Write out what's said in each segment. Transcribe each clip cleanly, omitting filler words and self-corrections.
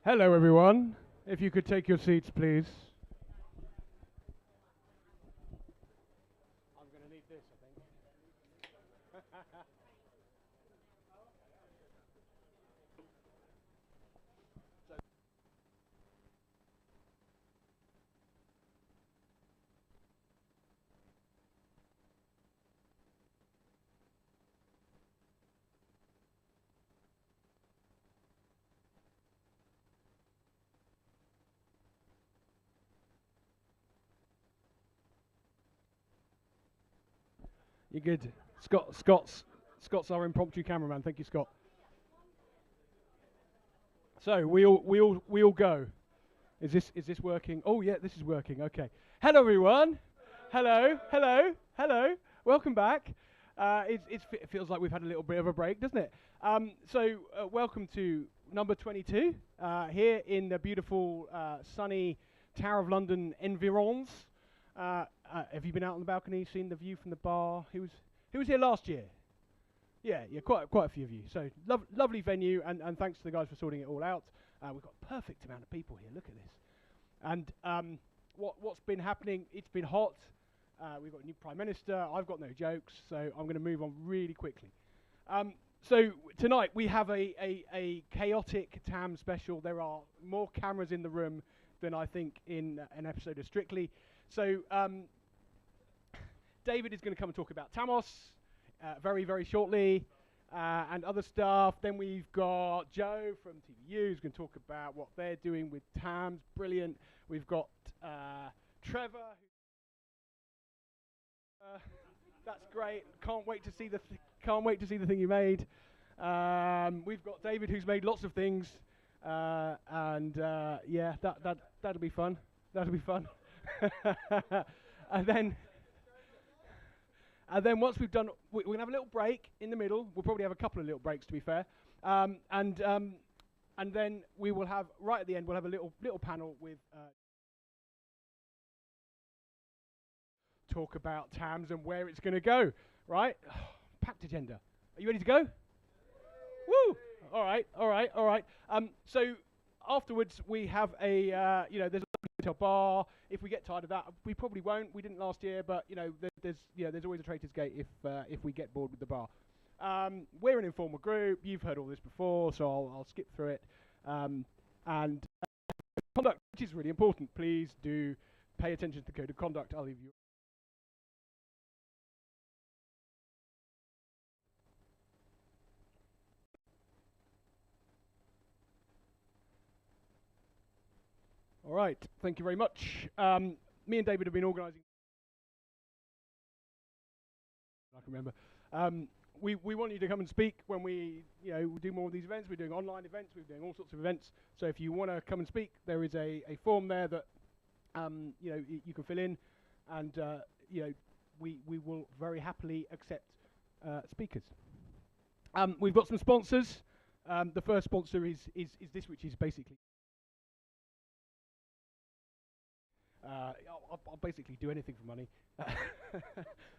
Hello, everyone. If you could take your seats, please. I'm going to need this, I think. You're good. Scott's our impromptu cameraman. Thank you, Scott. So we all go. Is this working? Oh yeah, this is working. Okay. Hello, everyone. Hello. Welcome back. It feels like we've had a little bit of a break, doesn't it? Welcome to number 22 here in the beautiful sunny Tower of London environs. Have you been out on the balcony, seen the view from the bar? Who was here last year? Yeah, quite a few of you. So lovely venue, and thanks to the guys for sorting it all out. We've got a perfect amount of people here. Look at this. And what's been happening? It's been hot. We've got a new Prime Minister. I've got no jokes, so I'm going to move on really quickly. So tonight we have a chaotic TAMS special. There are more cameras in the room than I think in an episode of Strictly. So David is going to come and talk about TAMOSS very, very shortly, and other stuff. Then we've got Joe from TVU who's going to talk about what they're doing with TAMS. Brilliant. We've got Trevor. That's great. Can't wait to see the thing you made. We've got David who's made lots of things, and yeah, that'll be fun. That'll be fun. And then once we've done, we're going to have a little break in the middle. We'll probably have a couple of little breaks, to be fair. And then we will have, right at the end, we'll have a little panel with talk about TAMS and where it's going to go, right? Packed agenda. Are you ready to go? Woo! All right. So afterwards, we have a, there's a hotel bar. If we get tired of that, we probably won't. We didn't last year, but there's always a traitor's gate if we get bored with the bar. We're an informal group. You've heard all this before, so I'll skip through it. And conduct, which is really important. Please do pay attention to the code of conduct. I'll leave you. All right, thank you very much. Me and David have been organising. I can remember. We want you to come and speak when we do more of these events. We're doing online events. We're doing all sorts of events. So if you want to come and speak, there is a form there that you can fill in, and we will very happily accept speakers. We've got some sponsors. The first sponsor is this, which is basically. I'll basically do anything for money.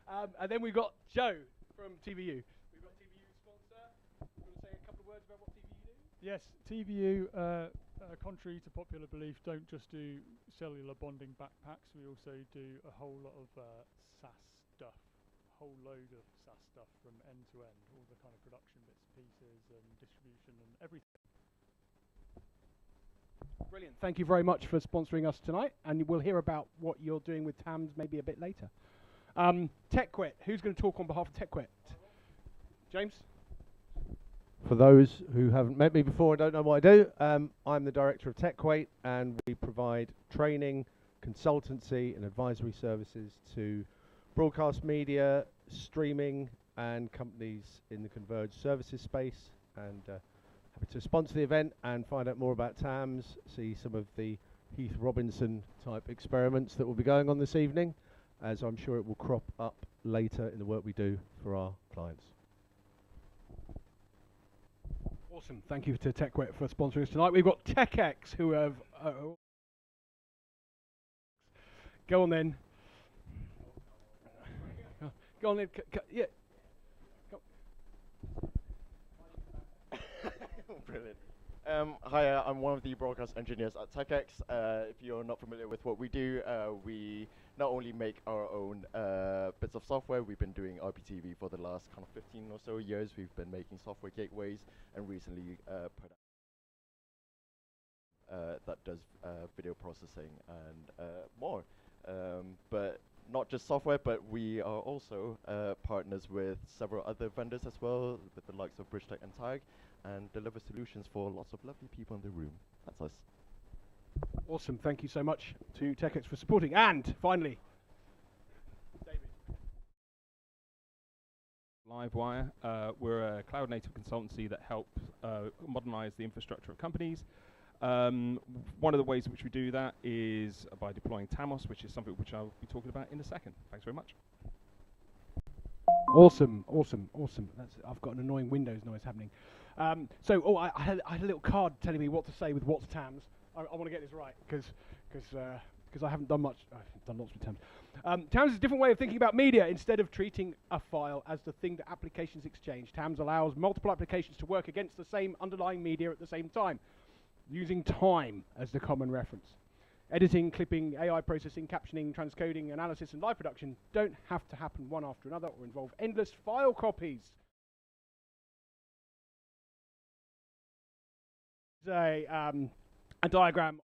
And then we've got Joe from TVU. We've got TVU sponsor. You want to say a couple of words about what TVU do? Yes, TVU, contrary to popular belief, don't just do cellular bonding backpacks. We also do a whole lot of SaaS stuff, a whole load of SaaS stuff from end to end, all the kind of production bits and pieces and distribution and everything. Brilliant. Thank you very much for sponsoring us tonight, and we'll hear about what you're doing with TAMS maybe a bit later. Tequate. Who's going to talk on behalf of Tequate? James? For those who haven't met me before and don't know what I do, I'm the director of Tequate, and we provide training, consultancy and advisory services to broadcast media, streaming and companies in the converged services space, and happy to sponsor the event and find out more about TAMS, see some of the Heath Robinson type experiments that will be going on this evening, as I'm sure it will crop up later in the work we do for our clients. Awesome. Thank you to Tequate for sponsoring us tonight. We've got TechX who have... go on then. Go on then. Yeah. Brilliant. Hi, I'm one of the broadcast engineers at TechX. If you're not familiar with what we do, we not only make our own bits of software, we've been doing IPTV for the last kind of 15 or so years. We've been making software gateways and recently put that does video processing and more. But not just software, but we are also partners with several other vendors as well, with the likes of Bridgetech and Tag, and deliver solutions for lots of lovely people in the room. That's us. Awesome. Thank you so much to TechX for supporting. And finally, David. Livewire. We're a cloud-native consultancy that helps modernize the infrastructure of companies. One of the ways in which we do that is by deploying TAMOSS, which is something which I'll be talking about in a second. Thanks very much. Awesome, awesome, awesome. I've got an annoying Windows noise happening. I had a little card telling me what to say with what's TAMS. I want to get this right because I haven't done much. I've done lots with TAMS. TAMS is a different way of thinking about media. Instead of treating a file as the thing that applications exchange, TAMS allows multiple applications to work against the same underlying media at the same time, using time as the common reference. Editing, clipping, AI processing, captioning, transcoding, analysis, and live production don't have to happen one after another or involve endless file copies. There's a diagram.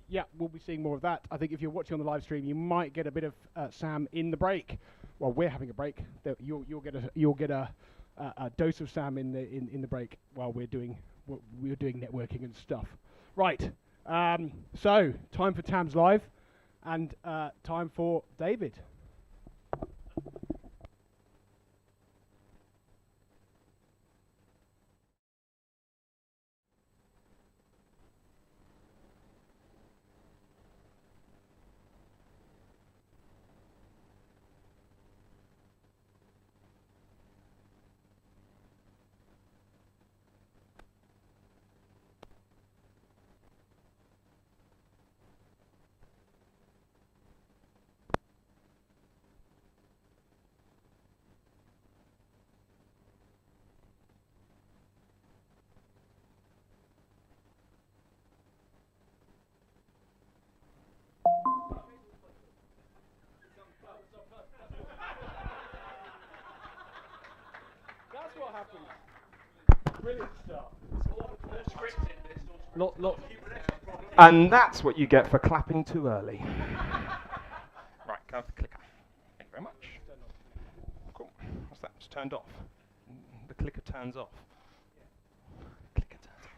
Yeah, we'll be seeing more of that. I think if you're watching on the live stream, you might get a bit of Sam in the break. Well, we're having a break. You'll get a dose of Sam in the break while we're doing networking and stuff. Right. So time for TAMS Live, and time for David. That's what happens. Brilliant stuff. It's all scripted. And that's what you get for clapping too early. Right, go off the clicker. Thank you very much. Cool. What's that? It's turned off. The clicker turns off. Clicker turns off.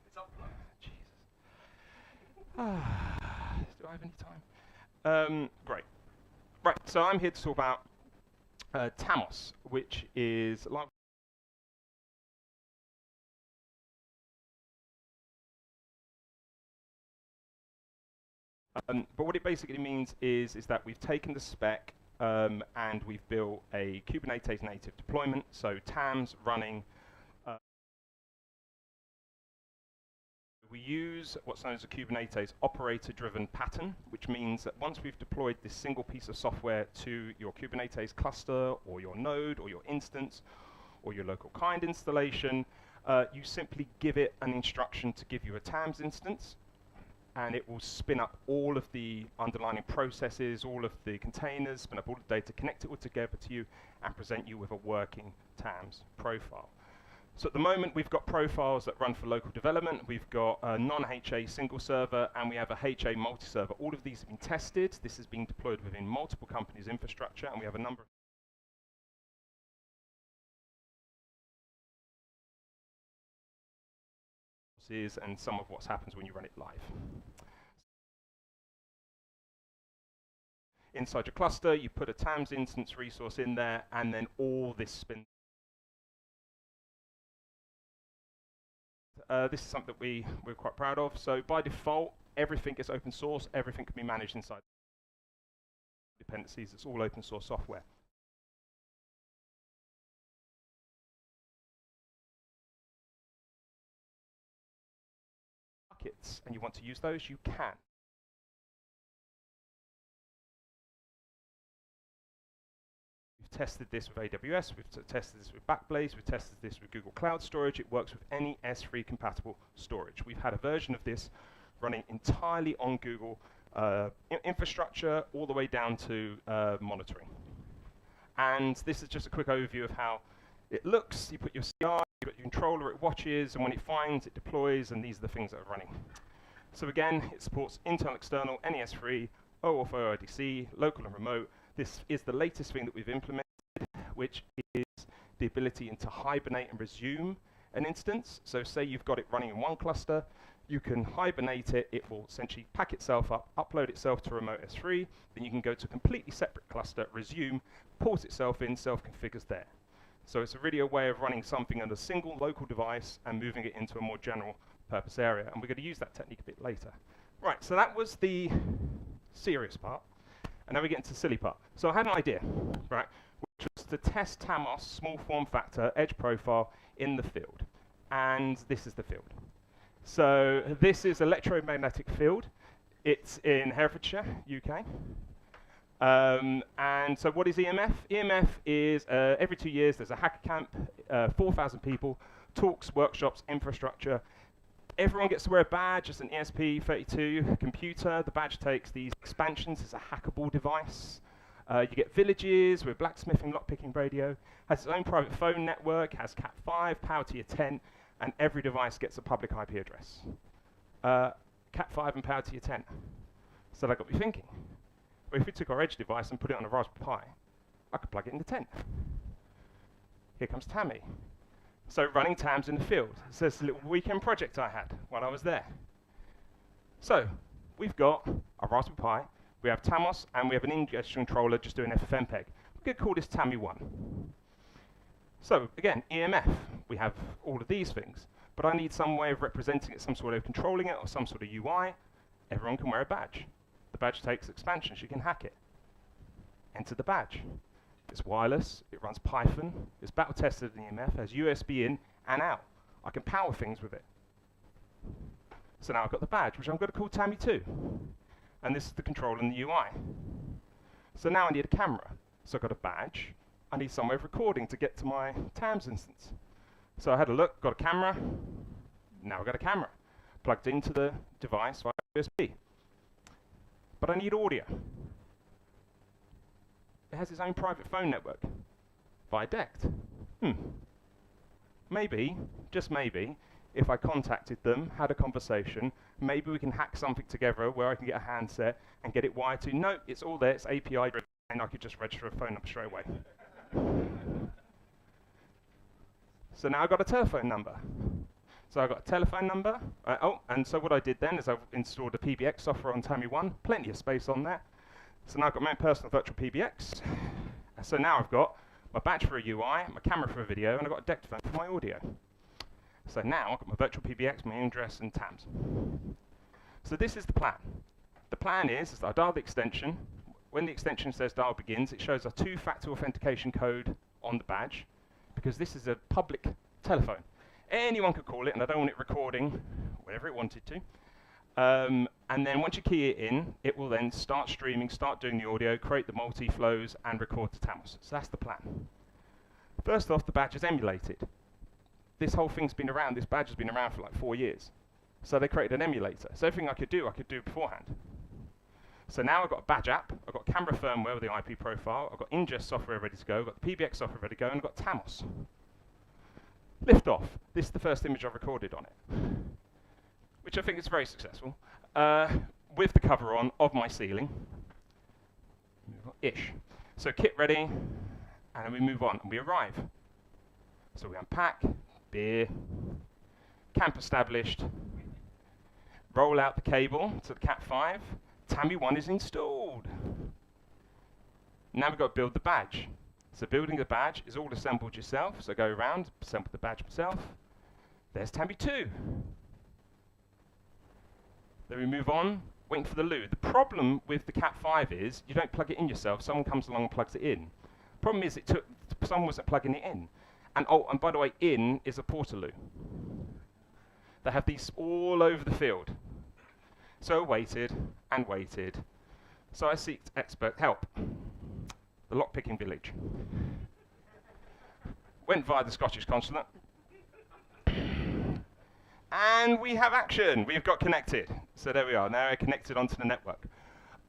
It's up. Jesus. Do I have any time? Great. Right, so I'm here to talk about TAMOSS, which is live. But what it basically means is that we've taken the spec and we've built a Kubernetes native deployment, so TAMS running. We use what's known as a Kubernetes operator-driven pattern, which means that once we've deployed this single piece of software to your Kubernetes cluster or your node or your instance or your local kind installation, you simply give it an instruction to give you a TAMS instance, and it will spin up all of the underlying processes, all of the containers, spin up all the data, connect it all together to you, and present you with a working TAMS profile. So at the moment, we've got profiles that run for local development. We've got a non-HA single server, and we have a HA multi-server. All of these have been tested. This has been deployed within multiple companies' infrastructure, and we have a number of and some of what happens when you run it live. Inside your cluster, you put a TAMS instance resource in there, and then all this spins. This is something that we're quite proud of. So by default, everything is open source. Everything can be managed inside dependencies. It's all open source software. Buckets, and you want to use those, you can. We've tested this with AWS, we've tested this with Backblaze, we've tested this with Google Cloud Storage. It works with any S3 compatible storage. We've had a version of this running entirely on Google infrastructure all the way down to monitoring. And this is just a quick overview of how it looks. You put your CI, you've got your controller, it watches, and when it finds, it deploys, and these are the things that are running. So again, it supports internal, external, NES3, OAuth OIDC, local and remote. This is the latest thing that we've implemented, which is the ability to hibernate and resume an instance. So say you've got it running in one cluster, you can hibernate it, it will essentially pack itself up, upload itself to remote S3, then you can go to a completely separate cluster, resume, port itself in, self-configures there. So it's really a way of running something on a single local device and moving it into a more general purpose area. And we're going to use that technique a bit later. Right, so that was the serious part. And now we get into the silly part. So I had an idea, right, which was to test TAMOSS small form factor edge profile in the field. And this is the field. So this is electromagnetic field. It's in Herefordshire, UK. And so what is EMF? EMF is every 2 years there's a hacker camp, 4,000 people, talks, workshops, infrastructure. Everyone gets to wear a badge. It's an ESP32 computer. The badge takes these expansions. It's a hackable device. You get villages with blacksmithing, lockpicking radio. Has its own private phone network, has Cat5, power tier 10, and every device gets a public IP address. Cat5 and power tier 10. So that got me thinking. Well, if we took our edge device and put it on a Raspberry Pi, I could plug it into 10. Here comes Tammy. So running TAMS in the field. So it's a little weekend project I had while I was there. So we've got a Raspberry Pi, we have TAMOSS, and we have an ingestion controller just doing FFmpeg. We're going to call this Tammy1. So again, EMF. We have all of these things, but I need some way of representing it, some sort of controlling it, or some sort of UI. Everyone can wear a badge. The badge takes expansions, you can hack it. Enter the badge. It's wireless, it runs Python, it's battle tested in EMF, has USB in and out. I can power things with it. So now I've got the badge, which I'm going to call Tammy2. And this is the control and the UI. So now I need a camera. So I've got a badge, I need some way of recording to get to my TAMS instance. So I had a look, got a camera, now I've got a camera. Plugged into the device via USB. But I need audio. It has its own private phone network via DECT. Maybe, just maybe, if I contacted them, had a conversation, maybe we can hack something together where I can get a handset and get it wired to. No, it's all there, it's API driven, and I could just register a phone number straight away. So now I've got a telephone number. So I've got a telephone number. And so what I did then is I've installed a PBX software on Tammy1, plenty of space on there. So now I've got my own personal virtual PBX. So now I've got my badge for a UI, my camera for a video, and I've got a DECT phone for my audio. So now I've got my virtual PBX, my email address, and TAMS. So this is the plan. The plan is that I dial the extension. When the extension says dial begins, it shows a two-factor authentication code on the badge, because this is a public telephone. Anyone could call it, and I don't want it recording whatever it wanted to. And then once you key it in, it will then start streaming, start doing the audio, create the multi-flows, and record to TAMOSS. So that's the plan. First off, the badge is emulated. This whole thing's been around, this badge has been around for like 4 years. So they created an emulator. So everything I could do beforehand. So now I've got a badge app, I've got camera firmware with the IP profile, I've got ingest software ready to go, I've got the PBX software ready to go, and I've got TAMOSS. Lift off. This is the first image I've recorded on it, which I think is very successful, with the cover on of my ceiling. Ish. So kit ready, and then we move on, and we arrive. So we unpack, beer, camp established, roll out the cable to the Cat5, Tammy1 is installed. Now we've got to build the badge. So building the badge is all assembled yourself, so go around, assemble the badge myself. There's Tammy2. Then we move on, waiting for the loo. The problem with the Cat5 is you don't plug it in yourself, someone comes along and plugs it in. Problem is someone wasn't plugging it in. And oh, and by the way, in is a portaloo. They have these all over the field. So I waited and waited. So I seeked expert help. the lockpicking village. Went via the Scottish consulate. And we have action. We've got connected. So there we are. Now we're connected onto the network.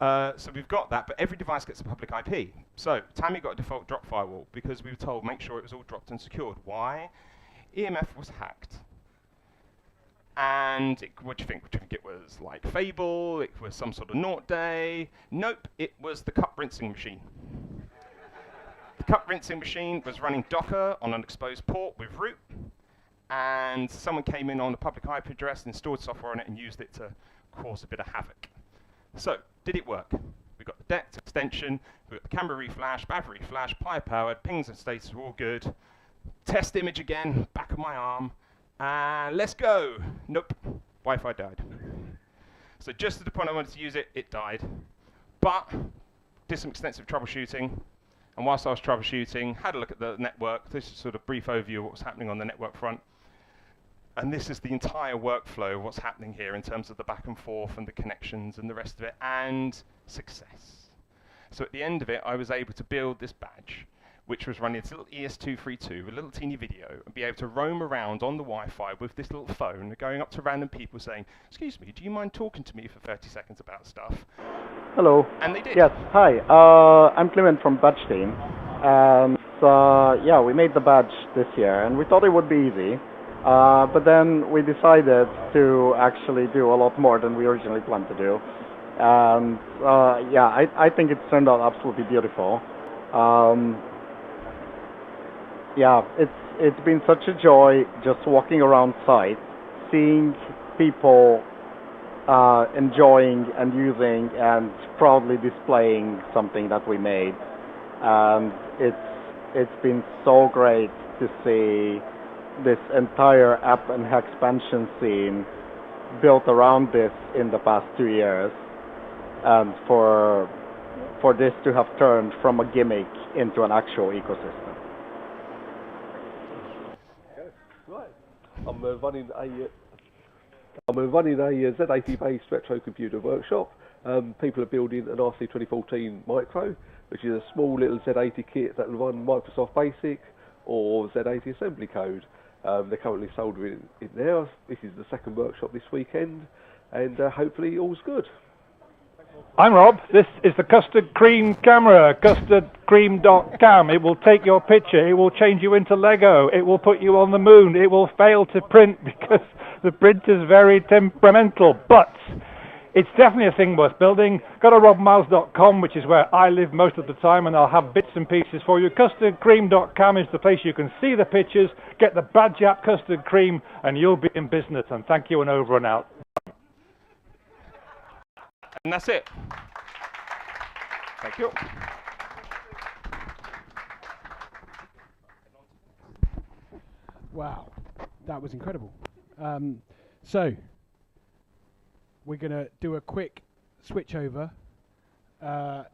So we've got that, but every device gets a public IP. So Tammy got a default drop firewall because we were told make sure it was all dropped and secured. Why? EMF was hacked. And what do you think? Do you think it was like Fable? It was some sort of naught day? Nope, it was the cup rinsing machine. The cup rinsing machine was running Docker on an exposed port with root, and someone came in on a public IP address, installed software on it, and used it to cause a bit of havoc. So, did it work? We got the DECT extension, we got the camera reflash, battery flash, Pi powered, pings and status were all good. Test image again, back of my arm, and let's go. Nope, Wi-Fi died. So just at the point I wanted to use it, it died. But did some extensive troubleshooting, and whilst I was troubleshooting, had a look at the network. This is sort of brief overview of what was happening on the network front. And this is the entire workflow of what's happening here in terms of the back and forth and the connections and the rest of it, and success. So at the end of it, I was able to build this badge, which was running its little ES232, a little teeny video, and be able to roam around on the Wi-Fi with this little phone, going up to random people saying, "Excuse me, do you mind talking to me for 30 seconds about stuff?" Hello. And they did. Yes, hi. I'm Clement from Badge Team. And yeah, we made the badge this year, and we thought it would be easy. But then we decided to actually do a lot more than we originally planned to do. And yeah, I think it's turned out absolutely beautiful. Yeah, it's been such a joy just walking around site, seeing people enjoying and using and proudly displaying something that we made. And it's been so great to see this entire app and expansion scene built around this in the past 2 years, and for this to have turned from a gimmick into an actual ecosystem. I'm running a Z80-based retro computer workshop. People are building an RC 2014 Micro, which is a small little Z80 kit that will run Microsoft Basic or Z80 assembly code. They're currently soldering it now. This is the second workshop this weekend, and hopefully all's good. I'm Rob. This is the Custard Cream camera, custardcream.cam. It will take your picture, it will change you into Lego, it will put you on the moon, it will fail to print because the printer's very temperamental, but it's definitely a thing worth building. Go to robmiles.com, which is where I live most of the time, and I'll have bits and pieces for you. Custardcream.cam is the place you can see the pictures, get the badge app Custard Cream, and you'll be in business. And thank you, and over and out. And that's it. Thank you. Wow, that was incredible. So we're going to do a quick switch over. How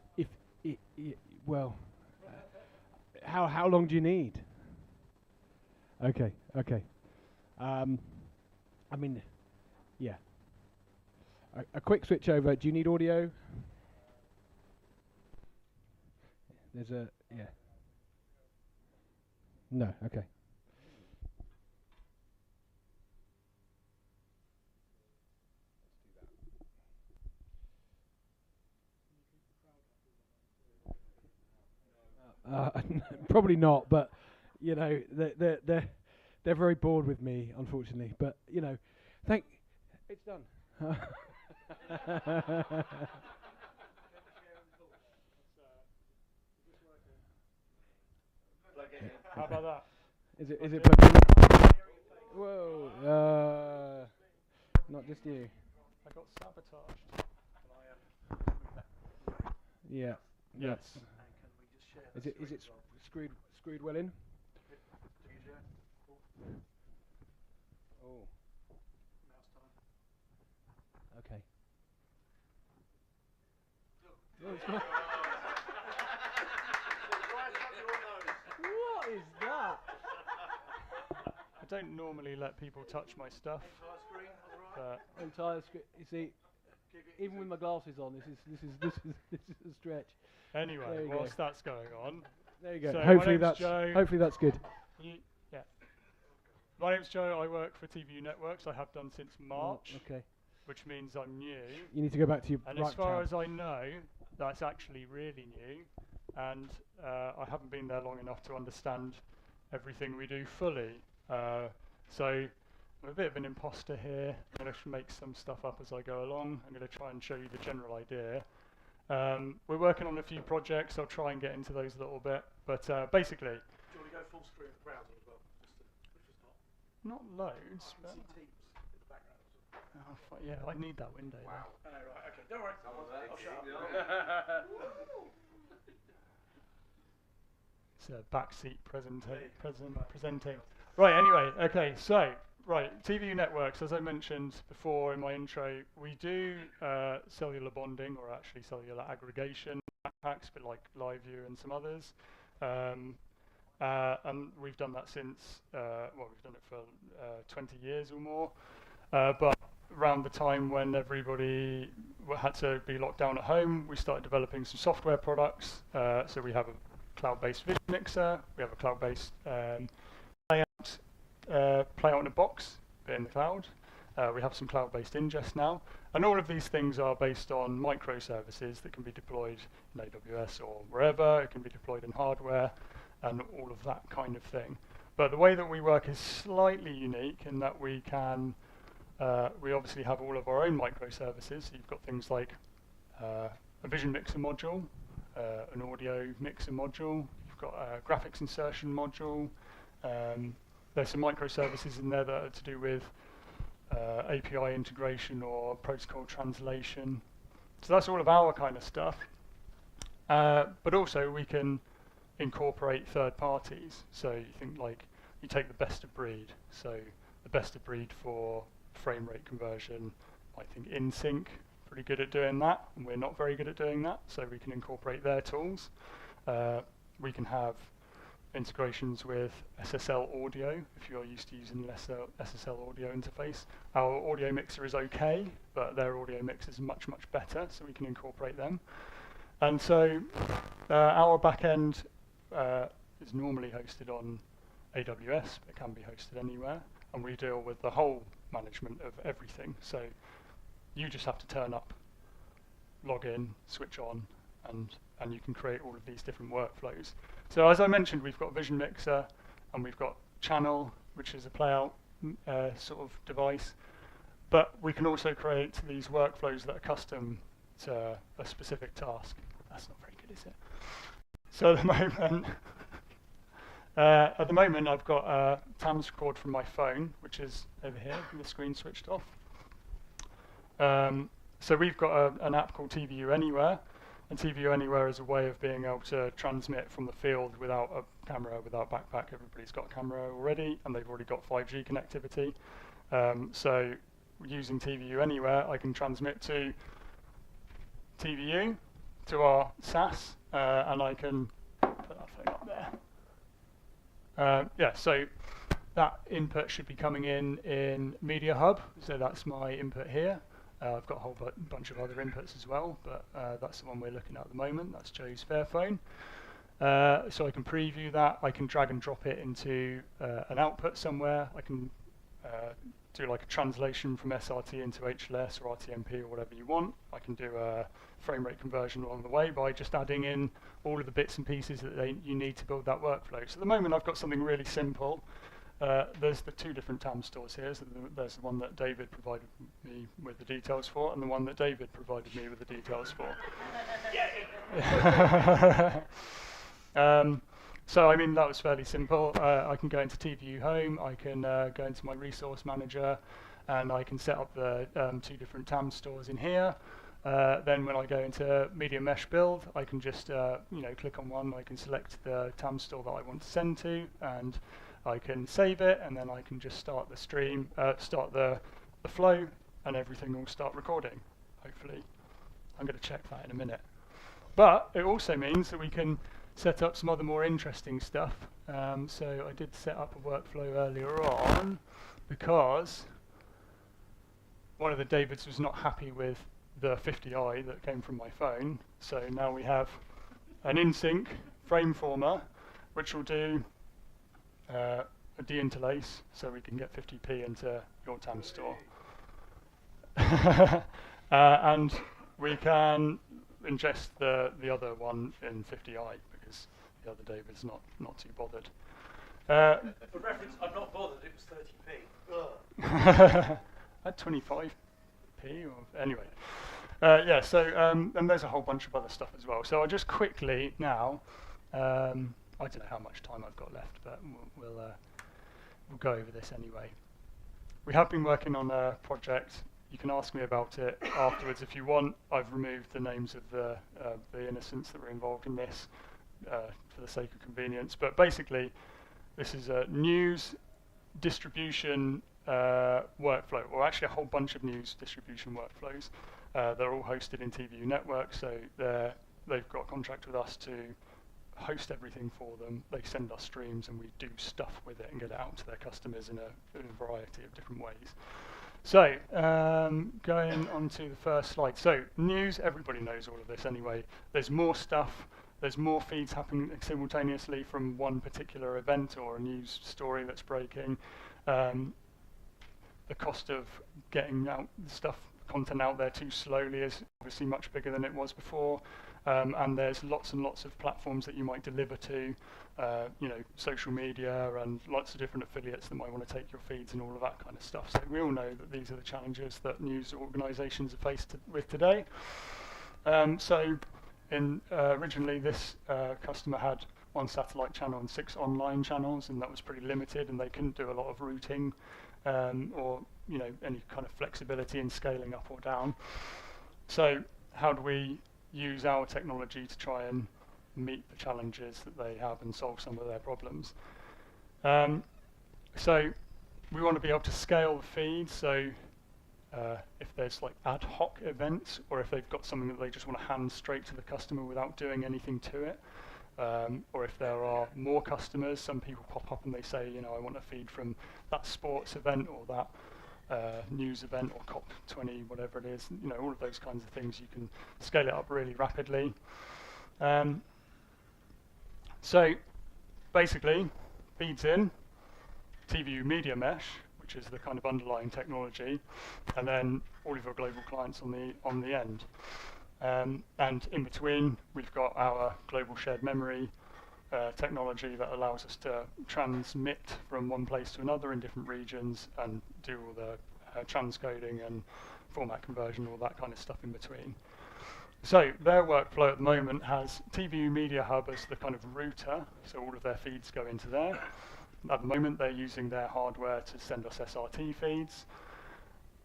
long do you need? Okay. I mean, yeah. A quick switch over. Do you need audio? There's a, yeah. No, okay. Probably not, but you know they're very bored with me, unfortunately. But you know, it's done. How about that? Is it plugged in? Whoa! Not just you. I got sabotaged. Yeah. Yes. Is it screwed well in? Oh. Okay. What is that? I don't normally let people touch my stuff. But Entire screen. You see. Even with my glasses on, this is a stretch. There Anyway, you go. whilst that's going on, There you go. So hopefully my name's that's Joe. hopefully that's good. Yeah. My name's Joe. I work for TVU Networks. I have done since March, Okay. which means I'm new. You need to go back to your And right as far tab. as I know, that's actually really new, and I haven't been there long enough to understand everything we do fully. So I'm a bit of an imposter here. I'm going to make some stuff up as I go along. I'm going to try and show you the general idea. We're working on a few projects. I'll try and get into those a little bit. But basically, Do you want to go full screen of the browser as well? Just to not loads. But see Teams in the background. yeah, I need that window. Wow. Right, okay, don't worry. I'll shut up. It's a backseat presenting. Right, anyway, okay, so, right, TVU Networks, as I mentioned before in my intro, we do cellular bonding, or actually cellular aggregation backpacks, but like LiveView and some others. And we've done that since, we've done it for 20 years or more. But around the time when everybody had to be locked down at home, we started developing some software products. So we have a cloud-based vision mixer, we have a cloud-based playout in a box in the cloud. We have some cloud-based ingest now, and all of these things are based on microservices that can be deployed in AWS or wherever. It can be deployed in hardware and all of that kind of thing. But the way that we work is slightly unique in that we can, we obviously have all of our own microservices. So you've got things like a vision mixer module, an audio mixer module, you've got a graphics insertion module. There's some microservices in there that are to do with API integration or protocol translation. So that's all of our kind of stuff. But also we can incorporate third parties. So you think like, you take the best of breed. So the best of breed for frame rate conversion, I think InSync, pretty good at doing that, and we're not very good at doing that, so we can incorporate their tools. We can have integrations with SSL audio, if you're used to using an SSL audio interface. Our audio mixer is okay, but their audio mix is much, much better, so we can incorporate them. And so our backend is normally hosted on AWS, but it can be hosted anywhere, and we deal with the whole management of everything. So you just have to turn up, log in, switch on, and you can create all of these different workflows. So as I mentioned, we've got Vision Mixer, and we've got Channel, which is a playout sort of device. But we can also create these workflows that are custom to a specific task. That's not very good, is it? So at the moment, I've got a TAMS record from my phone, which is over here, with the screen switched off. So we've got an app called TVU Anywhere, and TVU Anywhere is a way of being able to transmit from the field without a camera, without backpack. Everybody's got a camera already, and they've already got 5G connectivity. So using TVU Anywhere, I can transmit to TVU, to our SAS, and I can put that phone up there. Yeah, so that input should be coming in Media Hub, so that's my input here. I've got a whole bunch of other inputs as well, but that's the one we're looking at the moment. That's Joe's Fairphone. So I can preview that. I can drag and drop it into an output somewhere. I can do like a translation from SRT into HLS or RTMP or whatever you want. I can do a frame rate conversion along the way by just adding in all of the bits and pieces that you need to build that workflow. So at the moment I've got something really simple. There's the two different TAMS stores here. So there's the one that David provided me with the details for, and the one that David provided me with the details for. So I mean, that was fairly simple. I can go into TVU Home, I can go into my resource manager, and I can set up the two different TAMS stores in here. Then when I go into Media Mesh Build, I can just click on one. I can select the TAMS store that I want to send to, and I can save it, and then I can just start the stream, start the flow, and everything will start recording, hopefully. I'm going to check that in a minute. But it also means that we can set up some other more interesting stuff. So I did set up a workflow earlier on because one of the Davids was not happy with the 50i that came from my phone. So now we have an in-sync frame former, which will do a deinterlace, so we can get 50p into your TAMS store. And we can ingest the other one in 50i, because the other David's not too bothered. For reference, I'm not bothered, it was 30p. At 25p, or anyway. Yeah, so, and there's a whole bunch of other stuff as well. So I'll just quickly now, I don't know how much time I've got left, but we'll go over this anyway. We have been working on a project. You can ask me about it afterwards if you want. I've removed the names of the innocents that were involved in this for the sake of convenience. But basically, this is a news distribution workflow, or actually a whole bunch of news distribution workflows. They're all hosted in TVU Networks, so they've got a contract with us to host everything for them. They send us streams, and we do stuff with it and get it out to their customers in a variety of different ways. So, going on to the first slide. So, news, everybody knows all of this anyway. There's more stuff. There's more feeds happening simultaneously from one particular event or a news story that's breaking. The cost of getting out content out there too slowly is obviously much bigger than it was before. And there's lots and lots of platforms that you might deliver to, social media and lots of different affiliates that might want to take your feeds and all of that kind of stuff. So we all know that these are the challenges that news organisations are faced with today. Originally this customer had 1 satellite channel and 6 online channels, and that was pretty limited, and they couldn't do a lot of routing or any kind of flexibility in scaling up or down. So how do we use our technology to try and meet the challenges that they have and solve some of their problems? So we want to be able to scale the feed. So if there's like ad hoc events, or if they've got something that they just want to hand straight to the customer without doing anything to it, or if there are more customers, some people pop up and they say, I want a feed from that sports event or that news event or COP20, whatever it is, all of those kinds of things. You can scale it up really rapidly. So basically, feeds in TVU Media Mesh, which is the kind of underlying technology, and then all of your global clients on the end. And in between, we've got our global shared memory technology that allows us to transmit from one place to another in different regions and do all the transcoding and format conversion, all that kind of stuff in between. So their workflow at the moment has TVU Media Hub as the kind of router, so all of their feeds go into there. At the moment, they're using their hardware to send us SRT feeds.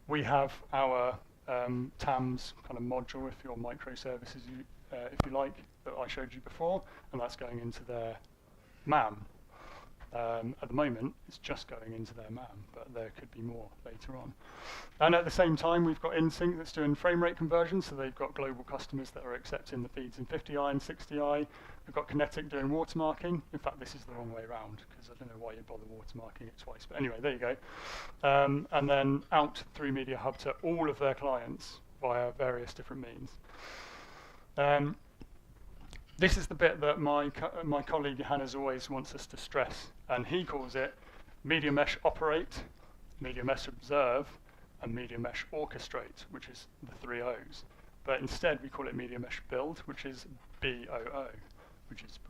We have our TAMS kind of module, if you're microservices, if you like, that I showed you before, and that's going into their MAM. At the moment, it's just going into their MAM, but there could be more later on. And at the same time, we've got InSync that's doing frame rate conversion, so they've got global customers that are accepting the feeds in 50i and 60i. We've got Kinetic doing watermarking. In fact, this is the wrong way around, because I don't know why you bother watermarking it twice, but anyway, there you go. And then out through Media Hub to all of their clients via various different means. This is the bit that my colleague Johannes always wants us to stress, and he calls it Media Mesh Operate, Media Mesh Observe, and Media Mesh Orchestrate, which is the 3 O's. But instead we call it Media Mesh Build, which is BOO, which is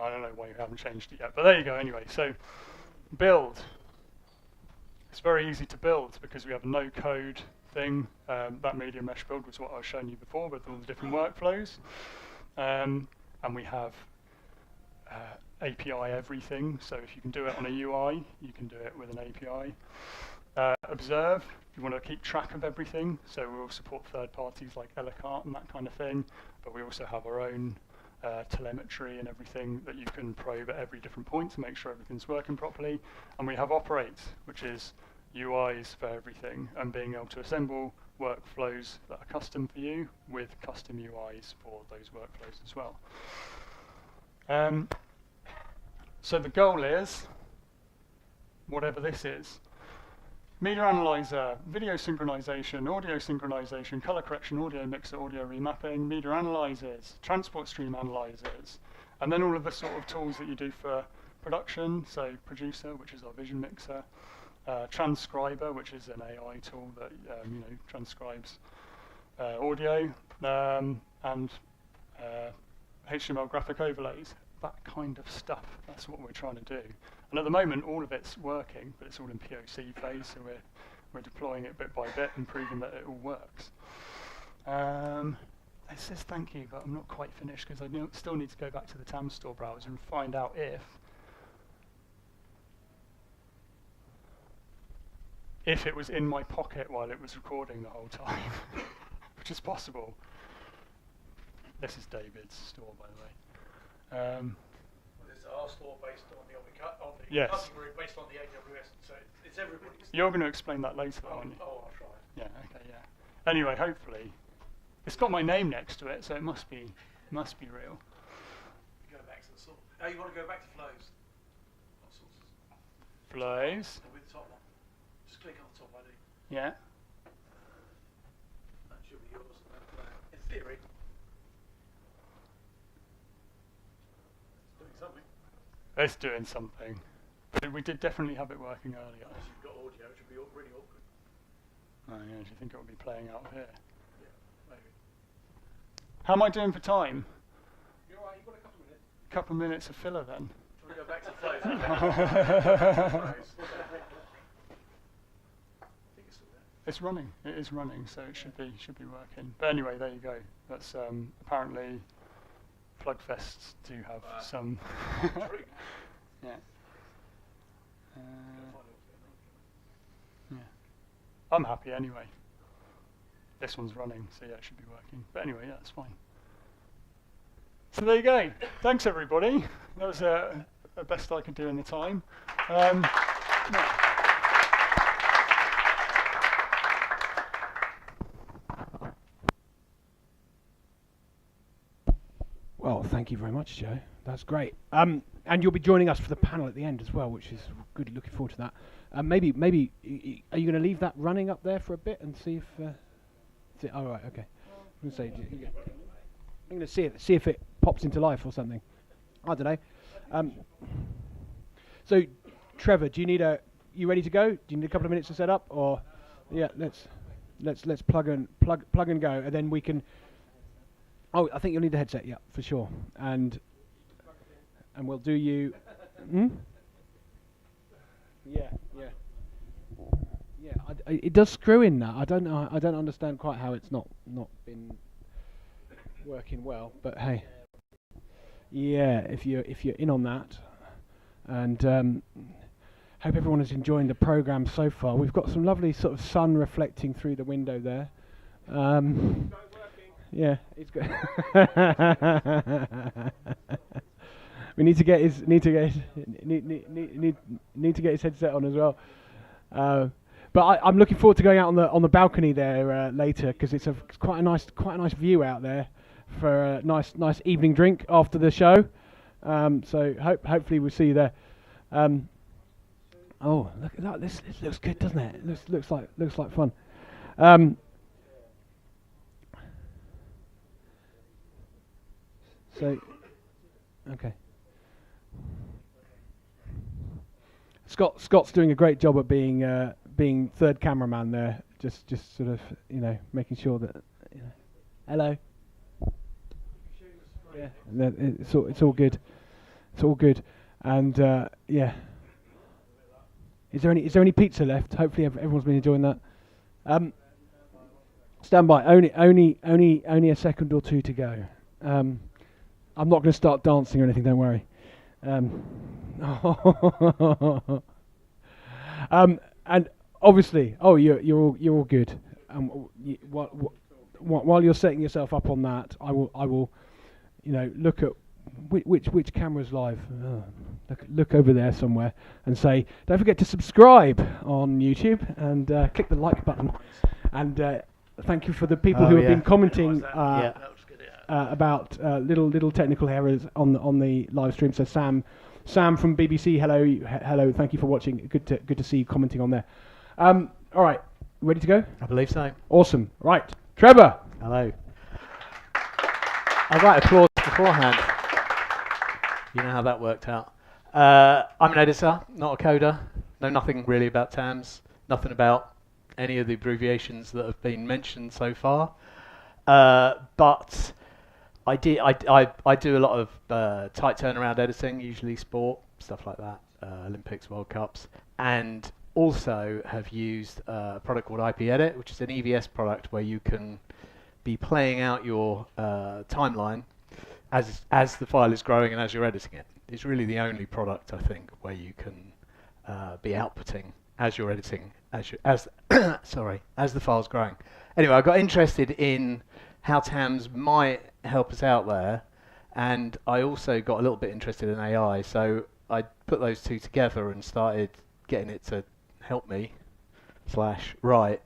I don't know why you haven't changed it yet, but there you go anyway. So build. It's very easy to build because we have a no-code thing. That Media Mesh Build was what I was showing you before with all the different workflows. And we have API everything, so if you can do it on a UI, you can do it with an API. Observe, you want to keep track of everything, so we'll support third parties like Ellicott and that kind of thing, but we also have our own telemetry and everything that you can probe at every different point to make sure everything's working properly. And we have Operate, which is UIs for everything, and being able to assemble workflows that are custom for you with custom UIs for those workflows as well. So the goal is, whatever this is, media analyzer, video synchronization, audio synchronization, color correction, audio mixer, audio remapping, media analyzers, transport stream analyzers, and then all of the sort of tools that you do for production, so producer, which is our vision mixer, transcriber, which is an AI tool that transcribes audio, and HTML graphic overlays, that kind of stuff. That's what we're trying to do. And at the moment, all of it's working, but it's all in POC phase, so we're deploying it bit by bit and proving that it all works. It says thank you, but I'm not quite finished because I still need to go back to the TAMS store browser and find out if it was in my pocket while it was recording the whole time, which is possible. This is David's store, by the way. This is our store based on the yes. cutting room based on the AWS, so it's everybody's. You're going to explain that later, aren't you? Oh, I'll try. Yeah. Okay. Yeah. Anyway, hopefully, it's got my name next to it, so it must be real. Go back to the source. Oh, you want to go back to flows? What sources? Flows. With the top one. Just click on the top ID. Yeah. That should be yours. In theory. It's doing something. It's doing something. But we did definitely have it working earlier. Unless you've got audio, it should be really awkward. Oh yeah, do you think it will be playing out here? Yeah, maybe. How am I doing for time? You're alright, you've got a couple of minutes. Couple minutes of filler then. Do you want to go back to flows? I think it's still there. It's running. It is running, so it should be working. But anyway, there you go. That's apparently Plugfests do have some. Yeah. Yeah. I'm happy anyway. This one's running, so yeah, it should be working. But anyway, yeah, that's fine. So there you go. Thanks everybody. That was the best I could do in the time. Yeah. Well, thank you very much, Joe. That's great. And you'll be joining us for the panel at the end as well, which is good. Looking forward to that. Maybe, are you going to leave that running up there for a bit and see if? Oh, right, okay. I'm going to see if it pops into life or something. I don't know. So, Trevor, do you need you ready to go? Do you need a couple of minutes to set up, or? Yeah, let's plug and go, and then we can. Oh, I think you'll need the headset, yeah, for sure. And we'll do you. Yeah. It does screw in that. I don't know. I don't understand quite how it's not been working well. But hey, yeah. If you're in on that, and hope everyone is enjoying the program so far. We've got some lovely sort of sun reflecting through the window there. Yeah, it's good. We need to get his headset on as well. But I'm looking forward to going out on the balcony there later, because it's quite a nice view out there for a nice evening drink after the show. So hopefully we'll see you there. Oh, look at that! This looks good, doesn't it? It looks like fun. So, okay. Scott's doing a great job at being third cameraman there, just sort of making sure that hello. Yeah, it's all good. It's all good, and yeah. Is there any pizza left? Hopefully everyone's been enjoying that. Stand by. Only a second or two to go. I'm not going to start dancing or anything. Don't worry. And obviously, you're all good. While you're setting yourself up on that, I will, look at which camera's live. Look over there somewhere and say, don't forget to subscribe on YouTube and click the like button. And thank you for the people who have been commenting about little technical errors on the live stream. So Sam from BBC, hello, thank you for watching. Good to see you commenting on there. All right, ready to go? I believe so. Awesome. Right, Trevor. Hello. I'd like applause beforehand. You know how that worked out. I'm an editor, not a coder. Know nothing really about TAMS, nothing about any of the abbreviations that have been mentioned so far. But I do a lot of tight turnaround editing, usually sport, stuff like that, Olympics, World Cups, and also have used a product called IP Edit, which is an EVS product where you can be playing out your timeline as the file is growing and as you're editing it. It's really the only product, I think, where you can be outputting as you're editing, as the file's growing. Anyway, I got interested in how TAMS might help us out there, and I also got a little bit interested in AI, so I put those two together and started getting it to help me /write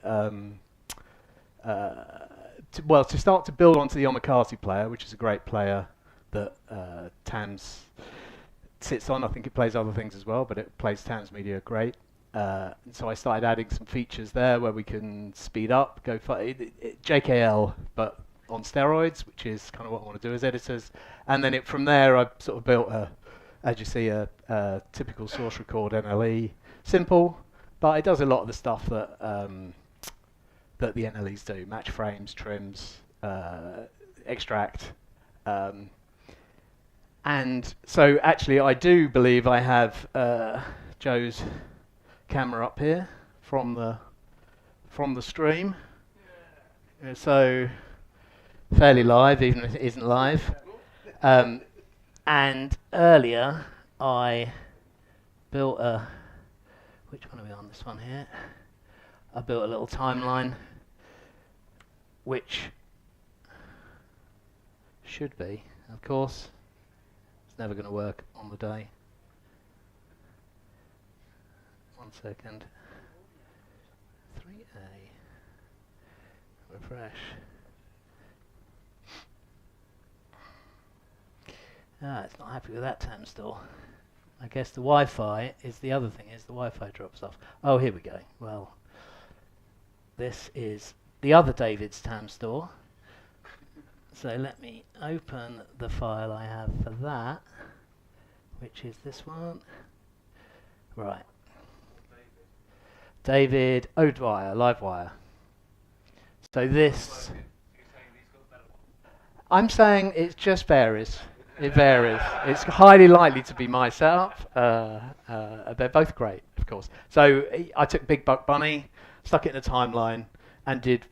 to start to build onto the Omakase player, which is a great player that TAMS sits on. I think it plays other things as well, but it plays TAMS media great. So I started adding some features there where we can speed up, go for JKL, but on steroids, which is kind of what I want to do as editors. And then from there, I sort of built as you see, a typical source record NLE. Simple, but it does a lot of the stuff that that the NLEs do: match frames, trims, extract. And so actually, I do believe I have Joe's camera up here from the stream. So fairly live, even if it isn't live. And earlier I built which one are we on? This one here. I built a little timeline which should be, of course, it's never going to work on the day. 1 second. 3A. Refresh. It's not happy with that TAM store. I guess the Wi-Fi is the other thing, is the Wi-Fi drops off. Oh, here we go. Well, this is the other David's TAM store. So let me open the file I have for that, which is this one. Right. David O'Dwyer, Livewire. So this, I'm saying it just varies. It varies. It's highly likely to be my setup. They're both great, of course. So I took Big Buck Bunny, stuck it in a timeline, and did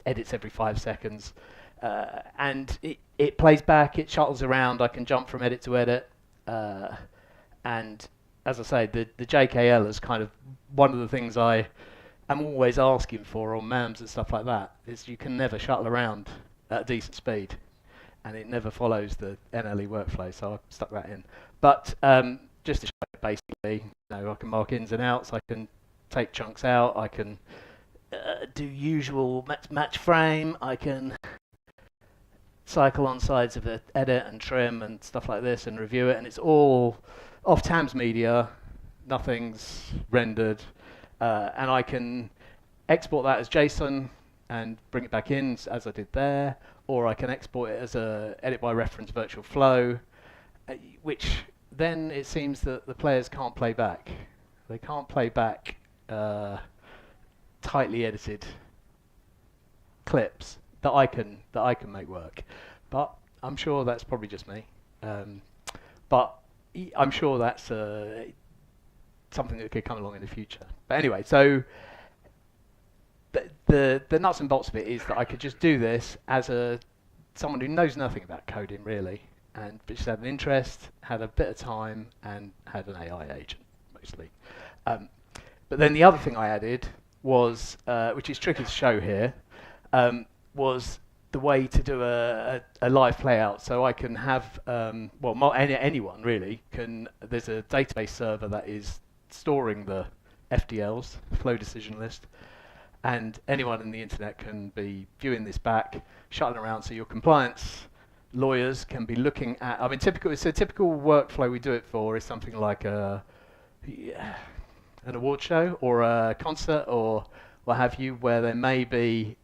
edits every 5 seconds. And it plays back, it shuttles around, I can jump from edit to edit. And as I say, the JKL is kind of one of the things I am always asking for on MAMs and stuff like that, is you can never shuttle around at a decent speed. And it never follows the NLE workflow, so I stuck that in. But just to show you, basically, I can mark ins and outs, I can take chunks out, I can do usual match frame, I can cycle on sides of it, edit and trim and stuff like this and review it, and it's all off TAMS media, nothing's rendered, and I can export that as JSON and bring it back in as I did there, or I can export it as a edit by reference virtual flow, which then it seems that the players can't play back. They can't play back tightly edited clips that I can make work. But I'm sure that's probably just me. But I'm sure that's something that could come along in the future. But anyway, so the nuts and bolts of it is that I could just do this as someone who knows nothing about coding really, and just had an interest, had a bit of time, and had an AI agent mostly. But then the other thing I added was, which is tricky to show here, was the way to do a live playout. So I can have, anyone really can. There's a database server that is storing the FDLs, flow decision list. And anyone in the internet can be viewing this back, shuttling around, so your compliance lawyers can be looking at. I mean, it's a typical workflow we do it for is something like a an award show or a concert or what have you, where there may be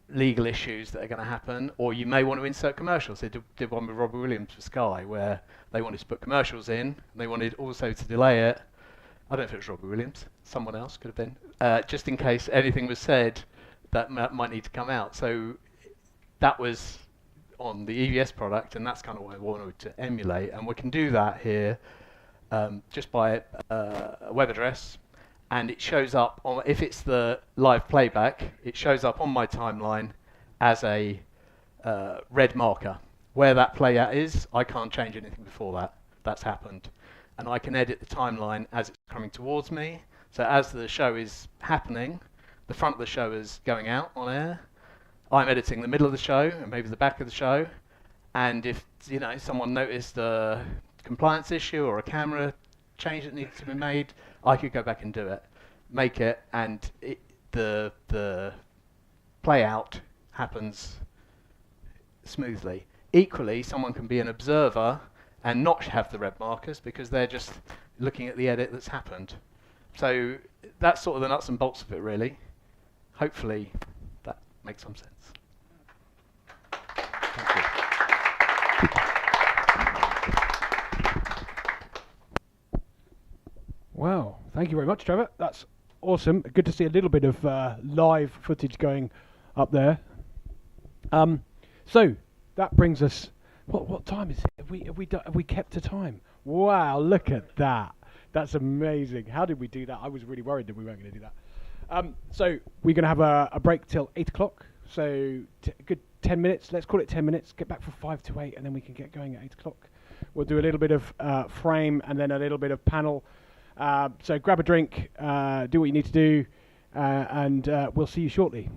legal issues that are going to happen, or you may want to insert commercials. They did one with Robbie Williams for Sky where they wanted to put commercials in, and they wanted also to delay it. I don't know if it was Robbie Williams, someone else could have been, just in case anything was said that might need to come out. So that was on the EVS product, and that's kind of what I wanted to emulate, and we can do that here just by a web address, and it shows up on, if it's the live playback, it shows up on my timeline as a red marker. Where that playout is, I can't change anything before that. That's happened. And I can edit the timeline as it's coming towards me. So as the show is happening, the front of the show is going out on air. I'm editing the middle of the show and maybe the back of the show. And if someone noticed a compliance issue or a camera change that needs to be made, I could go back and do it, make it, and the play out happens smoothly. Equally, someone can be an observer and not have the red markers because they're just looking at the edit that's happened. So that's sort of the nuts and bolts of it, really. Hopefully that makes some sense. Thank you. Wow, thank you very much, Trevor. That's awesome. Good to see a little bit of live footage going up there. So that brings us. What time is it? Have we kept to time? Wow, look at that. That's amazing. How did we do that? I was really worried that we weren't going to do that. So we're going to have a break till 8 o'clock. So good 10 minutes. Let's call it 10 minutes. Get back for 5 to 8, and then we can get going at 8 o'clock. We'll do a little bit of frame and then a little bit of panel. So grab a drink, do what you need to do, and we'll see you shortly.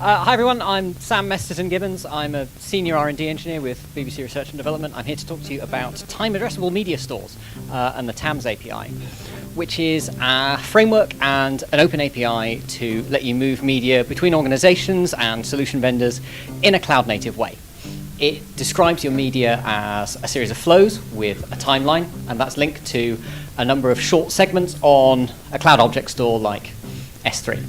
Hi everyone, I'm Sam Mesterton-Gibbons. I'm a senior R&D engineer with BBC Research and Development. I'm here to talk to you about time addressable media stores and the TAMS API, which is a framework and an open API to let you move media between organizations and solution vendors in a cloud-native way. It describes your media as a series of flows with a timeline, and that's linked to a number of short segments on a cloud object store like S3.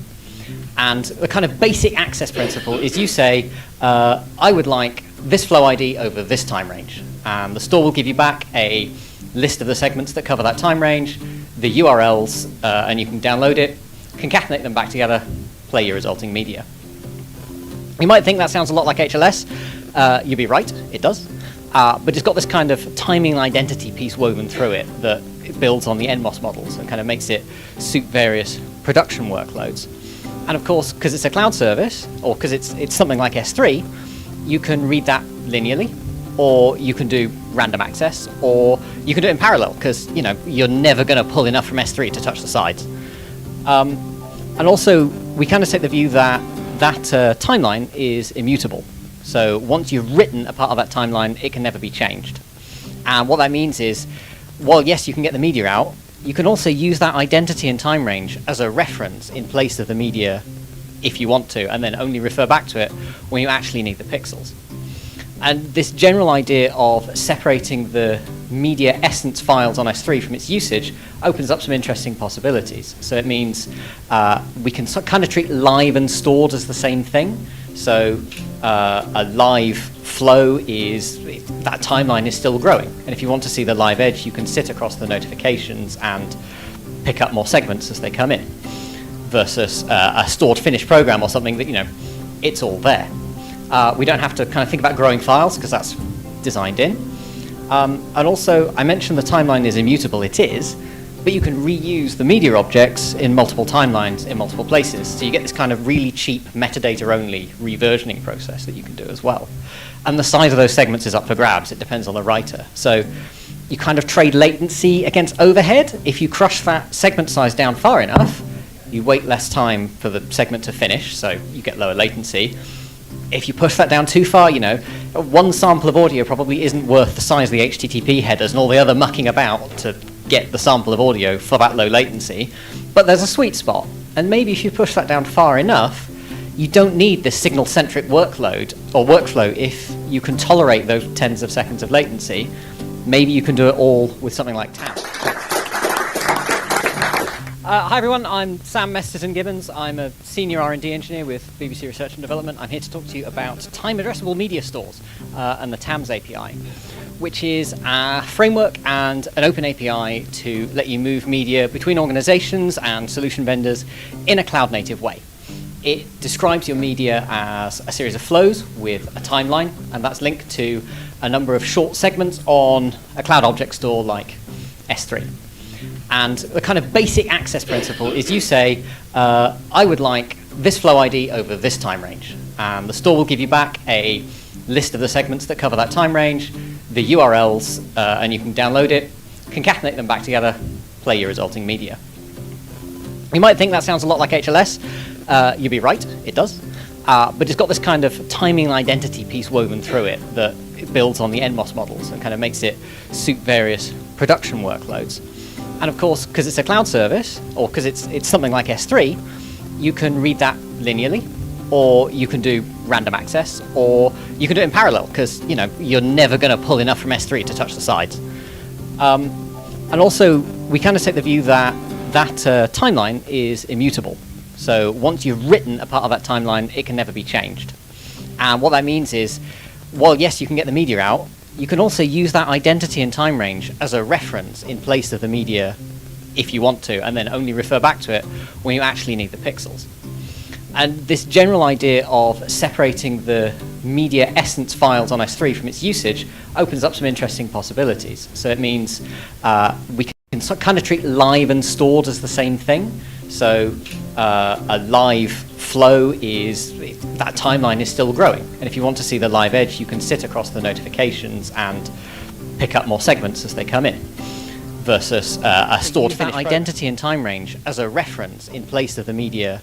And the kind of basic access principle is you say, I would like this flow ID over this time range. And the store will give you back a list of the segments that cover that time range, the URLs, and you can download it, concatenate them back together, play your resulting media. You might think that sounds a lot like HLS. You'd be right, it does. But it's got this kind of timing and identity piece woven through it that it builds on the NMOS models and kind of makes it suit various production workloads. And of course, because it's a cloud service, or because it's something like S3, you can read that linearly, or you can do random access, or you can do it in parallel, because you're never going to pull enough from S3 to touch the sides. And also, we kind of take the view that timeline is immutable. So once you've written a part of that timeline, it can never be changed. And what that means is, while yes, you can get the media out, you can also use that identity and time range as a reference in place of the media if you want to, and then only refer back to it when you actually need the pixels. And this general idea of separating the media essence files on S3 from its usage opens up some interesting possibilities. So it means we can kind of treat live and stored as the same thing. So a live flow is, that timeline is still growing. And if you want to see the live edge, you can sit across the notifications and pick up more segments as they come in, versus a stored finished program or something that, it's all there. We don't have to kind of think about growing files because that's designed in. And also, I mentioned the timeline is immutable. It is, but you can reuse the media objects in multiple timelines in multiple places. So you get this kind of really cheap metadata-only reversioning process that you can do as well. And the size of those segments is up for grabs. It depends on the writer. So you kind of trade latency against overhead. If you crush that segment size down far enough, you wait less time for the segment to finish, so you get lower latency. If you push that down too far, one sample of audio probably isn't worth the size of the HTTP headers and all the other mucking about to get the sample of audio for that low latency. But there's a sweet spot. And maybe if you push that down far enough, you don't need this signal-centric workload or workflow if you can tolerate those tens of seconds of latency. Maybe you can do it all with something like TAMS. Hi everyone, I'm Sam Mesterton-Gibbons. I'm a senior R&D engineer with BBC Research and Development. I'm here to talk to you about time addressable media stores and the TAMS API, which is a framework and an open API to let you move media between organizations and solution vendors in a cloud-native way. It describes your media as a series of flows with a timeline, and that's linked to a number of short segments on a cloud object store like S3. And the kind of basic access principle is you say, I would like this flow ID over this time range. And the store will give you back a list of the segments that cover that time range, the URLs, and you can download it, concatenate them back together, play your resulting media. You might think that sounds a lot like HLS. You'd be right, it does. But it's got this kind of timing and identity piece woven through it that it builds on the NMOS models and kind of makes it suit various production workloads. And of course, because it's a cloud service, or because it's something like S3, you can read that linearly, or you can do random access, or you can do it in parallel, because you're never going to pull enough from S3 to touch the sides. And also, we kind of take the view that timeline is immutable. So once you've written a part of that timeline, it can never be changed. And what that means is, while yes, you can get the media out, you can also use that identity and time range as a reference in place of the media if you want to, and then only refer back to it when you actually need the pixels. And this general idea of separating the media essence files on S3 from its usage opens up some interesting possibilities. So it means we can kind of treat live and stored as the same thing. So a live flow is, that timeline is still growing. And if you want to see the live edge, you can sit across the notifications and pick up more segments as they come in, versus a stored finished identity and time range as a reference in place of the media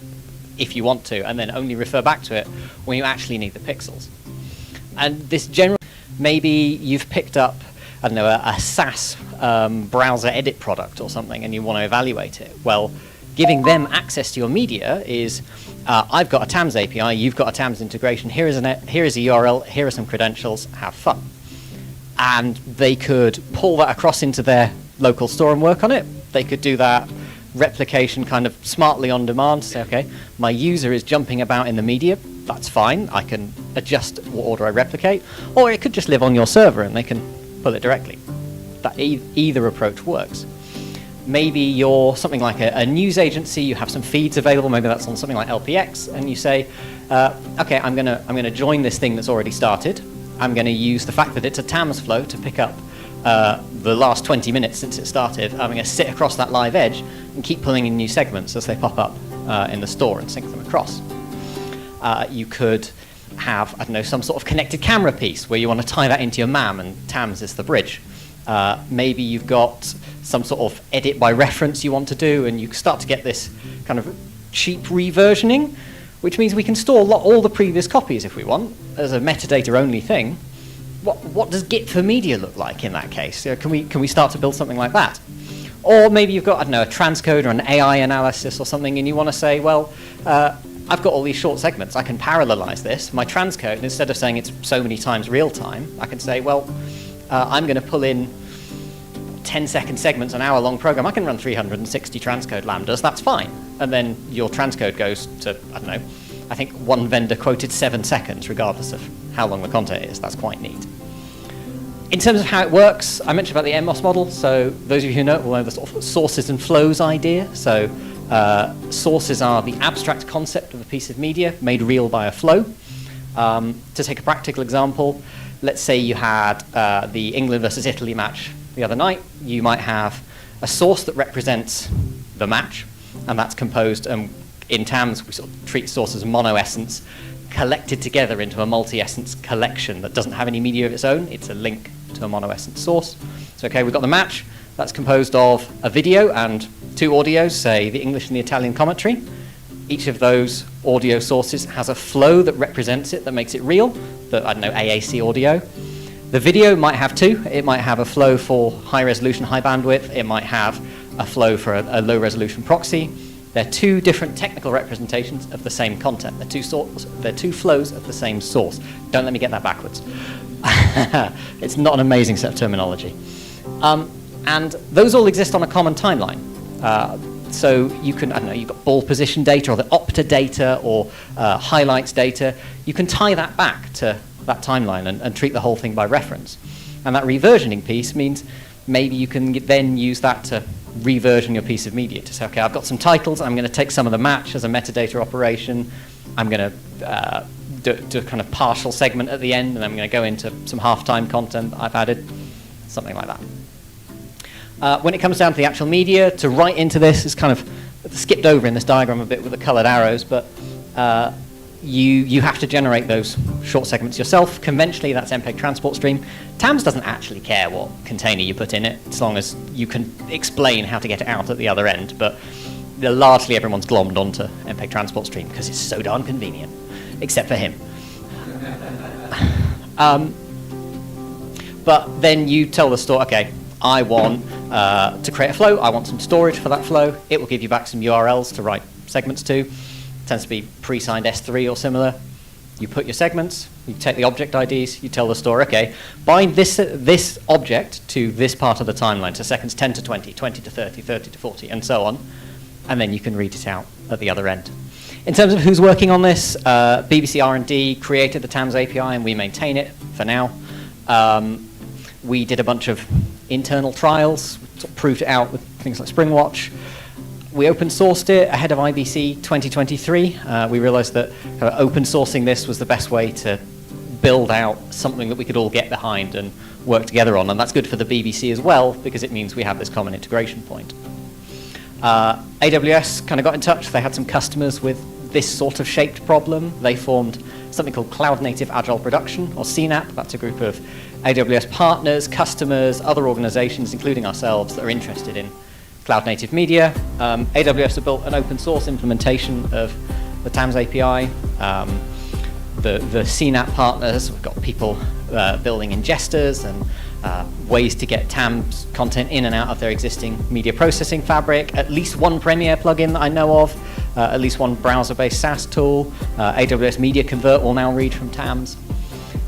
if you want to, and then only refer back to it when you actually need the pixels. And this general, maybe you've picked up, I don't know, a SAS browser edit product or something, and you want to evaluate it. Well, giving them access to your media is, I've got a TAMS API, you've got a TAMS integration, here is a URL, here are some credentials, have fun. And they could pull that across into their local store and work on it. They could do that replication kind of smartly on demand, say, okay, my user is jumping about in the media, that's fine, I can adjust what order I replicate, or it could just live on your server and they can pull it directly. That either approach works. Maybe you're something like a news agency, you have some feeds available, maybe that's on something like LPX, and you say, okay, I'm gonna join this thing that's already started. I'm gonna use the fact that it's a TAMS flow to pick up the last 20 minutes since it started. I'm gonna sit across that live edge and keep pulling in new segments as they pop up in the store and sync them across. You could have, I don't know, some sort of connected camera piece where you want to tie that into your MAM and TAMS is the bridge. Maybe you've got some sort of edit by reference you want to do, and you start to get this kind of cheap reversioning, which means we can store all the previous copies if we want as a metadata only thing. What does Git for media look like in that case? Can we start to build something like that? Or maybe you've got, I don't know, a transcode or an AI analysis or something, and you want to say, well, I've got all these short segments. I can parallelize this. My transcode, instead of saying it's so many times real time, I can say, well, I'm going to pull in 10-second segments, an hour-long program. I can run 360 transcode lambdas. That's fine. And then your transcode goes to, I don't know, I think one vendor quoted 7 seconds, regardless of how long the content is. That's quite neat. In terms of how it works, I mentioned about the TMOSS model. So those of you who know it will know the sort of sources and flows idea. So sources are the abstract concept of a piece of media made real by a flow. To take a practical example, let's say you had the England versus Italy match the other night. You might have a source that represents the match, and that's composed, in TAMS we sort of treat source as mono-essence, collected together into a multi-essence collection that doesn't have any media of its own. It's a link to a mono-essence source. So okay, we've got the match. That's composed of a video and 2 audios, say the English and the Italian commentary. Each of those audio sources has a flow that represents it, that makes it real, the, I don't know, AAC audio. The video might have 2. It might have a flow for high resolution, high bandwidth. It might have a flow for a low resolution proxy. They're 2 different technical representations of the same content. They're 2 flows of the same source. Don't let me get that backwards. It's not an amazing set of terminology. And those all exist on a common timeline. So you can, I don't know, you've got ball position data or the opta data or highlights data. You can tie that back to that timeline and treat the whole thing by reference. And that reversioning piece means maybe you can then use that to reversion your piece of media to say, okay, I've got some titles, I'm going to take some of the match as a metadata operation, I'm going to do a kind of partial segment at the end, and I'm going to go into some halftime content I've added, something like that. When it comes down to the actual media, to write into this is kind of skipped over in this diagram a bit with the colored arrows, but you have to generate those short segments yourself. Conventionally, that's MPEG transport stream. TAMS doesn't actually care what container you put in it, as long as you can explain how to get it out at the other end. But largely everyone's glommed onto MPEG transport stream because it's so darn convenient, except for him. But then you tell the store, okay, I want to create a flow. I want some storage for that flow. It will give you back some URLs to write segments to. Tends to be pre-signed S3 or similar. You put your segments, you take the object IDs, you tell the store, okay, bind this object to this part of the timeline, so seconds 10 to 20, 20 to 30, 30 to 40, and so on, and then you can read it out at the other end. In terms of who's working on this, BBC R&D created the TAMS API, and we maintain it for now. We did a bunch of internal trials, sort of proved it out with things like Springwatch. We open sourced it ahead of IBC 2023. We realized that open sourcing this was the best way to build out something that we could all get behind and work together on. And that's good for the BBC as well, because it means we have this common integration point. AWS kind of got in touch. They had some customers with this sort of shaped problem. They formed something called Cloud Native Agile Production, or CNAP. That's a group of AWS partners, customers, other organizations, including ourselves, that are interested in cloud native media. AWS have built an open source implementation of the TAMS API. The CNAP partners, we've got people building ingesters and ways to get TAMS content in and out of their existing media processing fabric, at least one Premiere plugin that I know of, at least one browser-based SaaS tool, AWS Media Convert will now read from TAMS,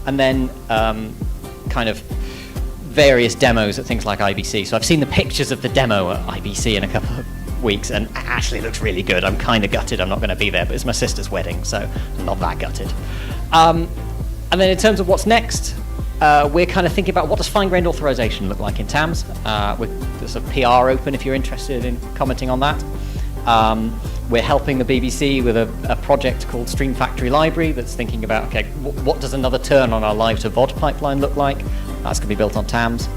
and then kind of various demos at things like IBC. So I've seen the pictures of the demo at IBC in a couple of weeks, and it actually looks really good. I'm kind of gutted I'm not going to be there, but it's my sister's wedding, so I'm not that gutted. And then in terms of what's next, we're kind of thinking about what does fine-grained authorization look like in TAMS. There's a PR open if you're interested in commenting on that. We're helping the BBC with a project called Stream Factory Library that's thinking about, okay, what does another turn on our live to VOD pipeline look like? That's going to be built on TAMS.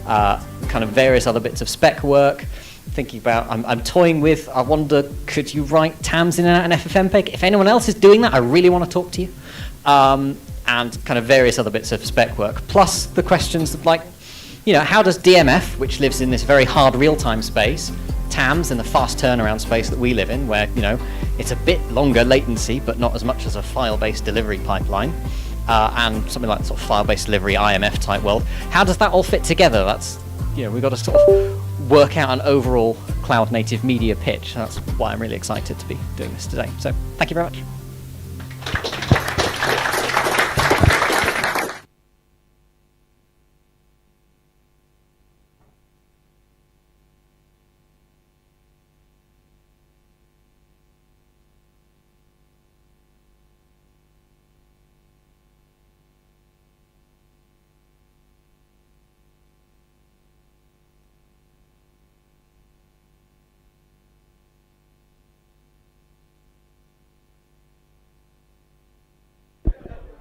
Kind of various other bits of spec work. Thinking about, I'm toying with, I wonder, could you write TAMS in an FFmpeg? If anyone else is doing that, I really want to talk to you. And kind of various other bits of spec work. Plus the questions of like, you know, how does DMF, which lives in this very hard real-time space, TAMS in the fast turnaround space that we live in, where, you know, it's a bit longer latency, but not as much as a file-based delivery pipeline, and something like sort of file-based delivery IMF type world. How does that all fit together? That's, you know, we've got to sort of work out an overall cloud-native media pitch. That's why I'm really excited to be doing this today. So thank you very much.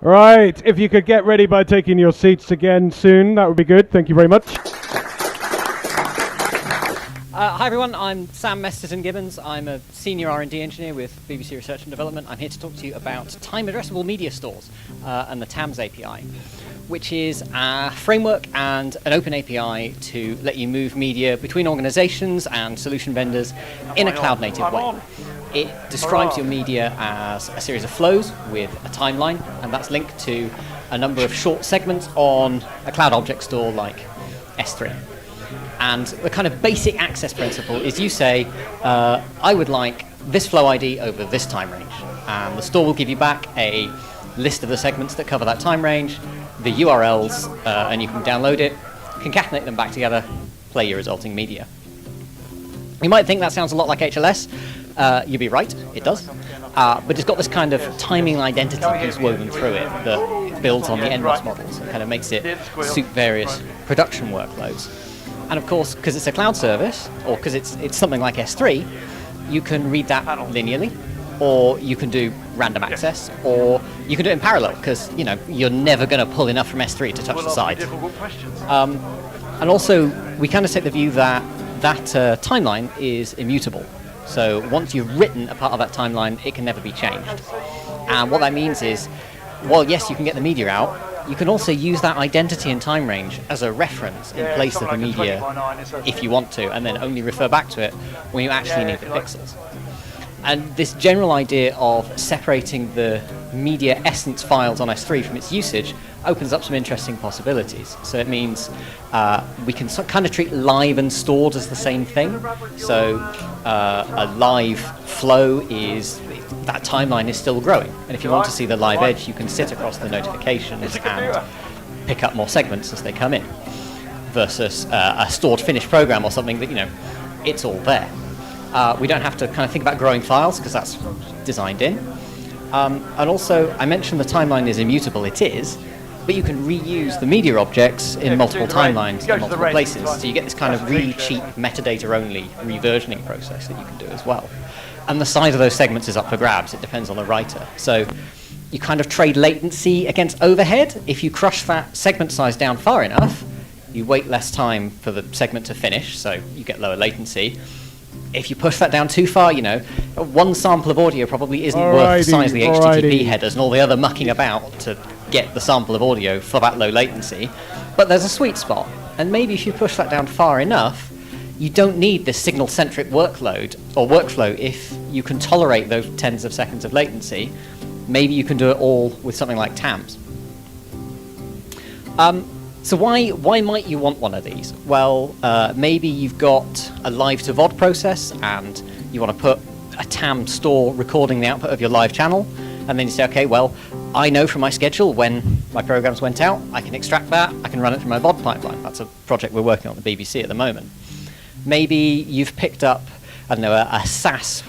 Right, if you could get ready by taking your seats again soon, that would be good. Thank you very much. Hi everyone, I'm Sam Mesterton-Gibbons. I'm a senior R&D engineer with BBC Research and Development. I'm here to talk to you about time addressable media stores and the TAMS API, which is a framework and an open API to let you move media between organizations and solution vendors in a cloud-native way. It describes your media as a series of flows with a timeline, and that's linked to a number of short segments on a cloud object store like S3. And the kind of basic access principle is you say, I would like this flow ID over this time range. And the store will give you back a list of the segments that cover that time range, the URLs, and you can download it, concatenate them back together, play your resulting media. You might think that sounds a lot like HLS. You'd be right, it does. But it's got this kind of timing identity piece woven through it that builds on the NMOS models. It kind of makes it suit various production workloads. And of course, because it's a cloud service, or because it's something like S3, you can read that linearly, or you can do random access, or you can do it in parallel, because you know you're never going to pull enough from S3 to touch the side. And also, we kind of take the view that timeline is immutable. So once you've written a part of that timeline, it can never be changed. And what that means is, while yes, you can get the media out, you can also use that identity and time range as a reference in place of the media if you want to, and then only refer back to it when you actually need the pixels. And this general idea of separating the media essence files on S3 from its usage opens up some interesting possibilities. So it means we can kind of treat live and stored as the same thing. So a live flow is, that timeline is still growing. And if you want to see the live edge, you can sit across the notifications and pick up more segments as they come in. Versus a stored finished program or something that, you know, it's all there. We don't have to kind of think about growing files because that's designed in. And also, I mentioned the timeline is immutable. It is, but you can reuse the media objects in multiple timelines in multiple places. So you get this kind of really cheap metadata-only reversioning process that you can do as well. And the size of those segments is up for grabs. It depends on the writer. So you kind of trade latency against overhead. If you crush that segment size down far enough, you wait less time for the segment to finish, so you get lower latency. If you push that down too far, you know, one sample of audio probably isn't worth the size of the HTTP headers and all the other mucking about to get the sample of audio for that low latency. But there's a sweet spot, and maybe if you push that down far enough, you don't need this signal-centric workload or workflow if you can tolerate those tens of seconds of latency. Maybe you can do it all with something like TAMS. So why might you want one of these? Well, maybe you've got a live-to-VOD process and you want to put a TAMS store recording the output of your live channel, and then you say, okay, well, I know from my schedule when my programs went out, I can extract that, I can run it through my VOD pipeline. That's a project we're working on at the BBC at the moment. Maybe you've picked up, I don't know, a SAS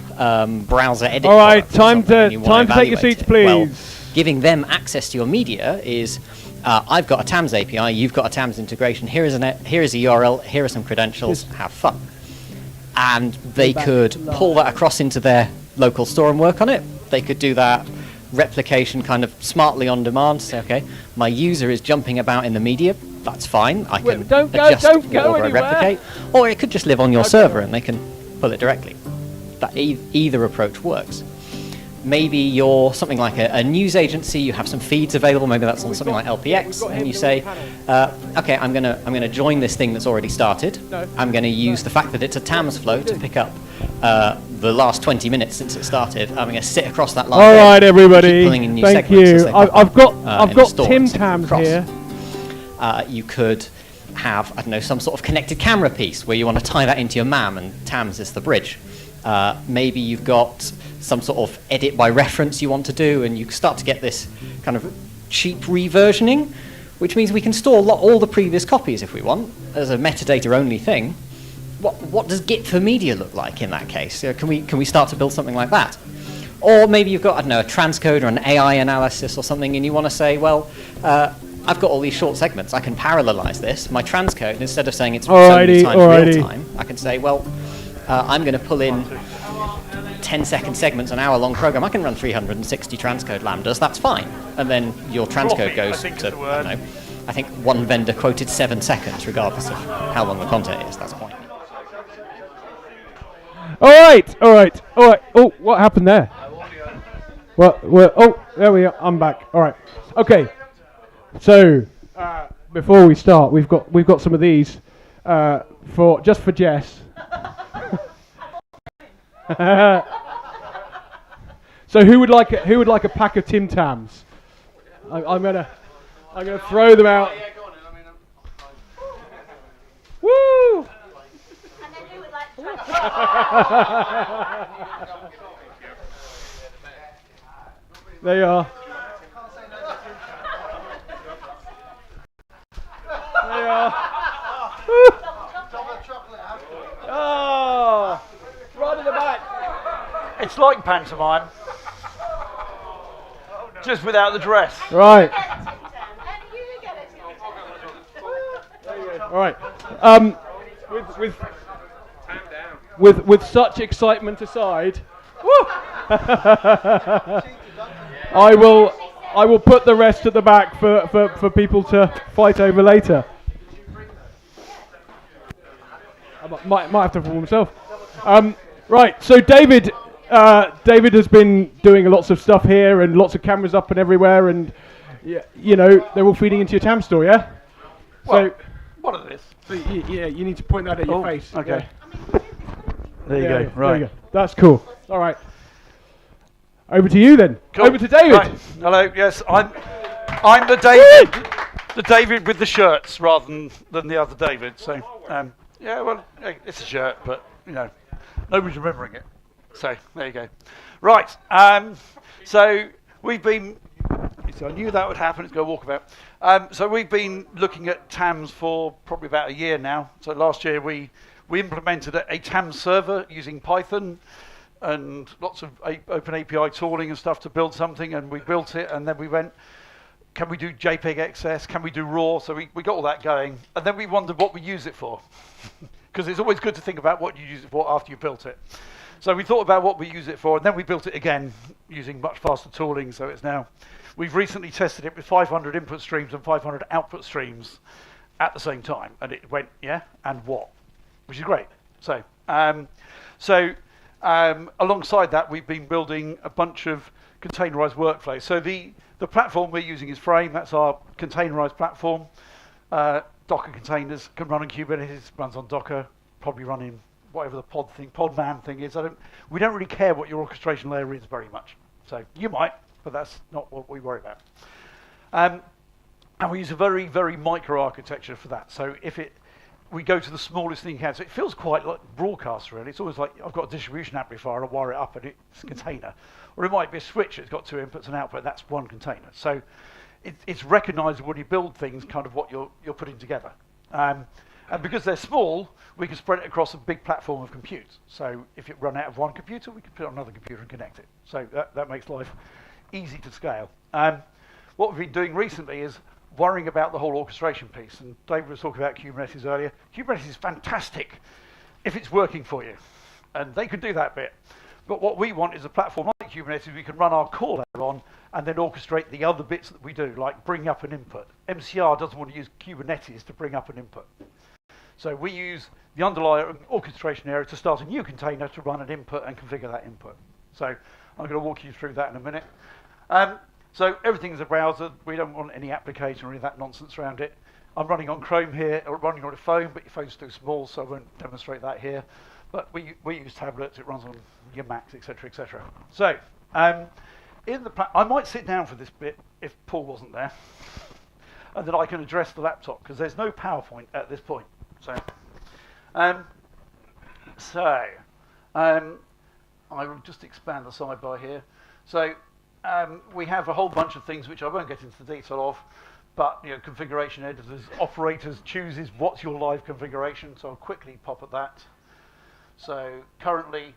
browser edit. All right, time to take your seats, please. Well, giving them access to your media is, I've got a TAMS API, you've got a TAMS integration, here is a URL, here are some credentials, have fun. And they could pull that across into their local store and work on it. They could do that replication kind of smartly on demand, say, okay, my user is jumping about in the media, that's fine, I can adjust what order I replicate. Or it could just live on your server and they can pull it directly. That either approach works. Maybe you're something like a news agency, you have some feeds available, maybe that's on something like LPX, and you say, okay, I'm gonna join this thing that's already started. I'm gonna use the fact that it's a TAMS flow to pick up the last 20 minutes since it started. I'm gonna sit across that line. All right, everybody. Thank you. I've got Tim TAMS here. You could have, I don't know, some sort of connected camera piece where you want to tie that into your MAM, and TAMS is the bridge. Maybe you've got some sort of edit by reference you want to do, and you start to get this kind of cheap reversioning, which means we can store all the previous copies if we want as a metadata only thing. What does Git for media look like in that case? Can we start to build something like that? Or maybe you've got, I don't know, a transcode or an AI analysis or something, and you want to say, well, I've got all these short segments, I can parallelize this. My transcode, instead of saying it's so many times real time, I can say, well, I'm going to pull in 10-second segments, an hour-long program. I can run 360 transcode lambdas, that's fine. And then your transcode goes to, I don't know, I think one vendor quoted 7 seconds, regardless of how long the content is, that's the point. All right. Oh, what happened there? Oh, there we are, I'm back. All right. Okay. So, before we start, we've got some of these for Jess. So who would like a pack of Tim Tams? I'm gonna throw them out. Woo! And then who would like to try? There you are. There you are. Oh, right in the back. It's like pantomime, just without the dress. Right. All right. With such excitement aside, I will put the rest at the back for people to fight over later. I might have to perform myself. Right. So David has been doing lots of stuff here and lots of cameras up and everywhere, and you know they're all feeding into your TAM store, yeah. Well, so what are this? So you need to point that at your face. Okay. Yeah. There you go. Right. There you go. That's cool. All right. Over to you then. Cool. Over to David. Right. Hello. Yes, I'm the David. The David with the shirts rather than the other David. So yeah, well, it's a shirt, but you know, nobody's remembering it. So there you go. Right. So we've been. So I knew that would happen. It's going to walkabout. So we've been looking at TAMS for probably about a year now. So last year we implemented a TAMS server using Python and lots of open API tooling and stuff to build something, and we built it, and then we went, can we do JPEG XS? Can we do RAW? So we got all that going, and then we wondered what we use it for, because it's always good to think about what you use it for after you built it. So we thought about what we use it for, and then we built it again using much faster tooling. So it's now, we've recently tested it with 500 input streams and 500 output streams at the same time, and it went, yeah, and what? Which is great. So, alongside that, we've been building a bunch of containerized workflows. So the platform we're using is Frame. That's our containerized platform. Docker containers can run on Kubernetes, runs on Docker. probably running whatever the Podman thing is. We don't really care what your orchestration layer is very much. So you might, but that's not what we worry about. And we use a very, very micro architecture for that. So we go to the smallest thing you can. So it feels quite like broadcast, really. It's always like I've got a distribution amplifier, I wire it up, and it's a container. Or it might be a switch that's got 2 inputs and output. That's one container. So it's recognisable when you build things, kind of what you're putting together. And because they're small, we can spread it across a big platform of compute. So if you run out of one computer, we can put it on another computer and connect it. So that makes life easy to scale. What we've been doing recently is worrying about the whole orchestration piece. And David was talking about Kubernetes earlier. Kubernetes is fantastic if it's working for you. And they could do that bit. But what we want is a platform like Kubernetes we can run our core layer on and then orchestrate the other bits that we do, like bring up an input. MCR doesn't want to use Kubernetes to bring up an input. So we use the underlying orchestration area to start a new container to run an input and configure that input. So I'm going to walk you through that in a minute. So everything's a browser. We don't want any application or any of that nonsense around it. I'm running on Chrome here, or running on a phone, but your phone's too small, so I won't demonstrate that here. But we use tablets. It runs on your Macs, etc., etc. So I might sit down for this bit if Paul wasn't there, and then I can address the laptop because there's no PowerPoint at this point. So I will just expand the sidebar here. So we have a whole bunch of things which I won't get into the detail of, but configuration editors, operators chooses what's your live configuration. So I'll quickly pop at that. So currently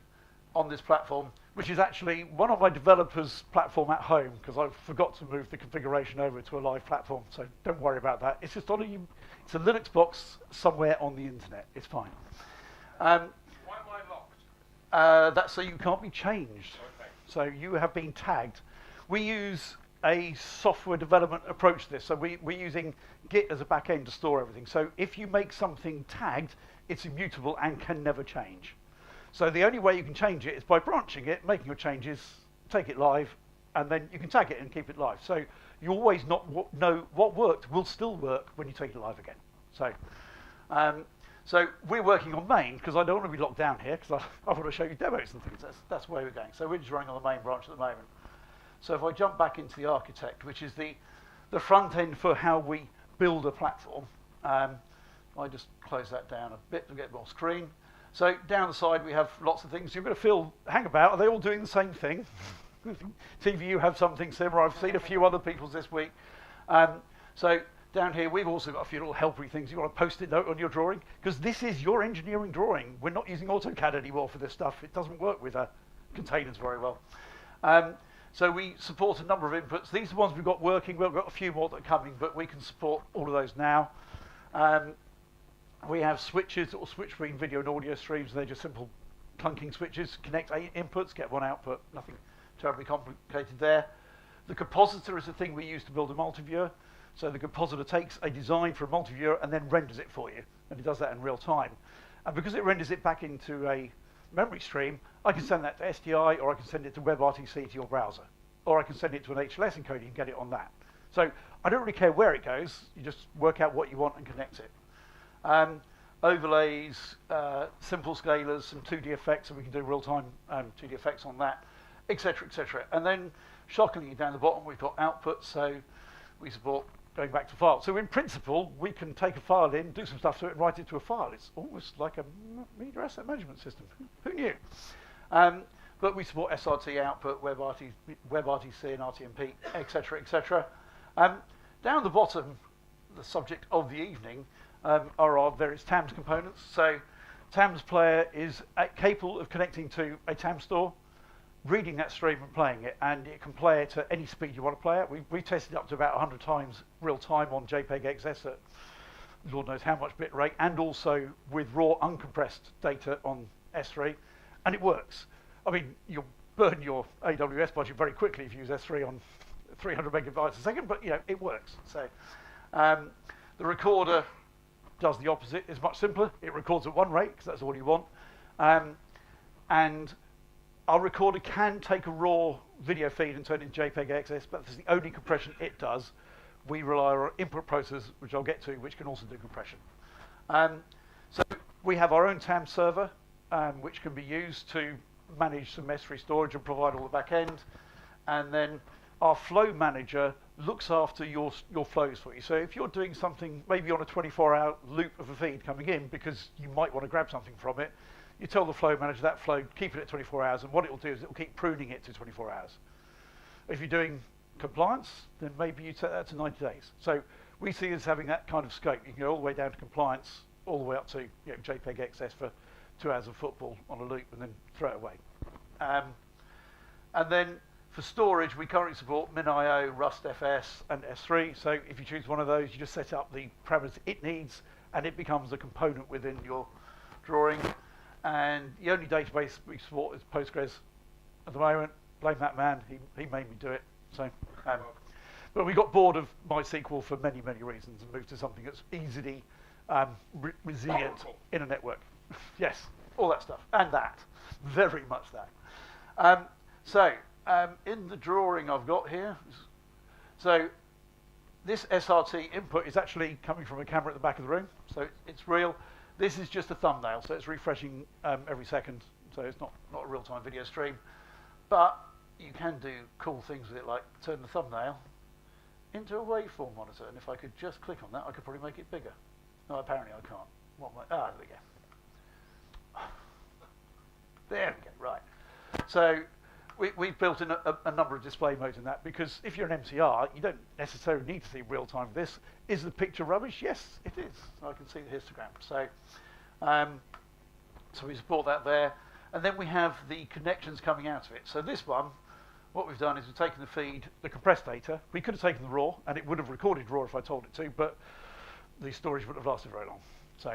on this platform, which is actually one of my developers' platform at home, because I forgot to move the configuration over to a live platform. So don't worry about that. It's just it's a Linux box somewhere on the internet. It's fine. Why am I locked? That's so you can't be changed. Okay. So you have been tagged. We use a software development approach to this. So we're using Git as a back end to store everything. So if you make something tagged, it's immutable and can never change. So the only way you can change it is by branching it, making your changes, take it live, and then you can tag it and keep it live. So you always know what worked will still work when you take it live again. So we're working on main because I don't want to be locked down here because I want to show you demos and things. That's where we're going. So we're just running on the main branch at the moment. So if I jump back into the architect, which is the front end for how we build a platform, I just close that down a bit to get more screen. So down the side we have lots of things. You're going to hang about, are they all doing the same thing? TVU have something similar. I've seen a few other people's this week. So down here we've also got a few little helpery things. You want a post-it note on your drawing? Because this is your engineering drawing. We're not using AutoCAD anymore for this stuff. It doesn't work with containers very well. So we support a number of inputs. These are the ones we've got working. We've got a few more that are coming, but we can support all of those now. We have switches or switch between video and audio streams. They're just simple clunking switches. Connect 8 inputs, get 1 output. Nothing terribly complicated there. The compositor is the thing we use to build a multiviewer. So the compositor takes a design for a multiviewer and then renders it for you. And it does that in real time. And because it renders it back into a memory stream, I can send that to SDI, or I can send it to WebRTC to your browser. Or I can send it to an HLS encoder and get it on that. So I don't really care where it goes. You just work out what you want and connect it. Overlays, simple scalars, some 2D effects, so we can do real-time 2D effects on that, etc., etc. And then, shockingly, down the bottom, we've got output, so we support going back to files. So in principle, we can take a file in, do some stuff to it, and write it to a file. It's almost like a media asset management system. Who knew? But we support SRT output, WebRTC and RTMP, etc., etc. Down the bottom, the subject of the evening, are our various TAMS components. So TAMS player is capable of connecting to a TAMS store, reading that stream and playing it, and it can play it at any speed you want to play it. We tested up to about 100 times real time on JPEG XS at Lord knows how much bit rate, and also with raw uncompressed data on S3, and it works. I mean, you'll burn your AWS budget very quickly if you use S3 on 300 megabytes a second, but it works. So the recorder does the opposite. It's much simpler. It records at 1 rate because that's all you want, and our recorder can take a raw video feed and turn it into JPEG XS, but that's the only compression it does. We rely on our input processors, which I'll get to, which can also do compression. So We have our own TAMS server, which can be used to manage some S3 storage and provide all the back end. And then our flow manager looks after your flows for you. So if you're doing something maybe on a 24-hour loop of a feed coming in because you might want to grab something from it, you tell the flow manager that flow, keep it at 24 hours, and what it will do is it will keep pruning it to 24 hours. If you're doing compliance, then maybe you set that to 90 days. So we see as having that kind of scope. You can go all the way down to compliance, all the way up to JPEG XS for 2 hours of football on a loop and then throw it away. And then for storage, we currently support MinIO, RustFS, and S3. So if you choose one of those, you just set up the parameters it needs, and it becomes a component within your drawing. And the only database we support is Postgres at the moment. Blame that man, he made me do it. So, but we got bored of MySQL for many, many reasons and moved to something that's easily resilient in a network. Yes, all that stuff, and that, very much that. In the drawing I've got here, so this SRT input is actually coming from a camera at the back of the room, so it's real. This is just a thumbnail, so it's refreshing every second, so it's not a real-time video stream. But you can do cool things with it, like turn the thumbnail into a waveform monitor, and if I could just click on that, I could probably make it bigger. No, apparently I can't. There we go. There we go, right. So we've built in a number of display modes in that, because if you're an MCR, you don't necessarily need to see real-time with this. Is the picture rubbish? Yes, it is. I can see the histogram. So, so we support that there. And then we have the connections coming out of it. So this one, what we've done is we've taken the feed, the compressed data. We could have taken the raw, and it would have recorded raw if I told it to, but the storage wouldn't have lasted very long. So,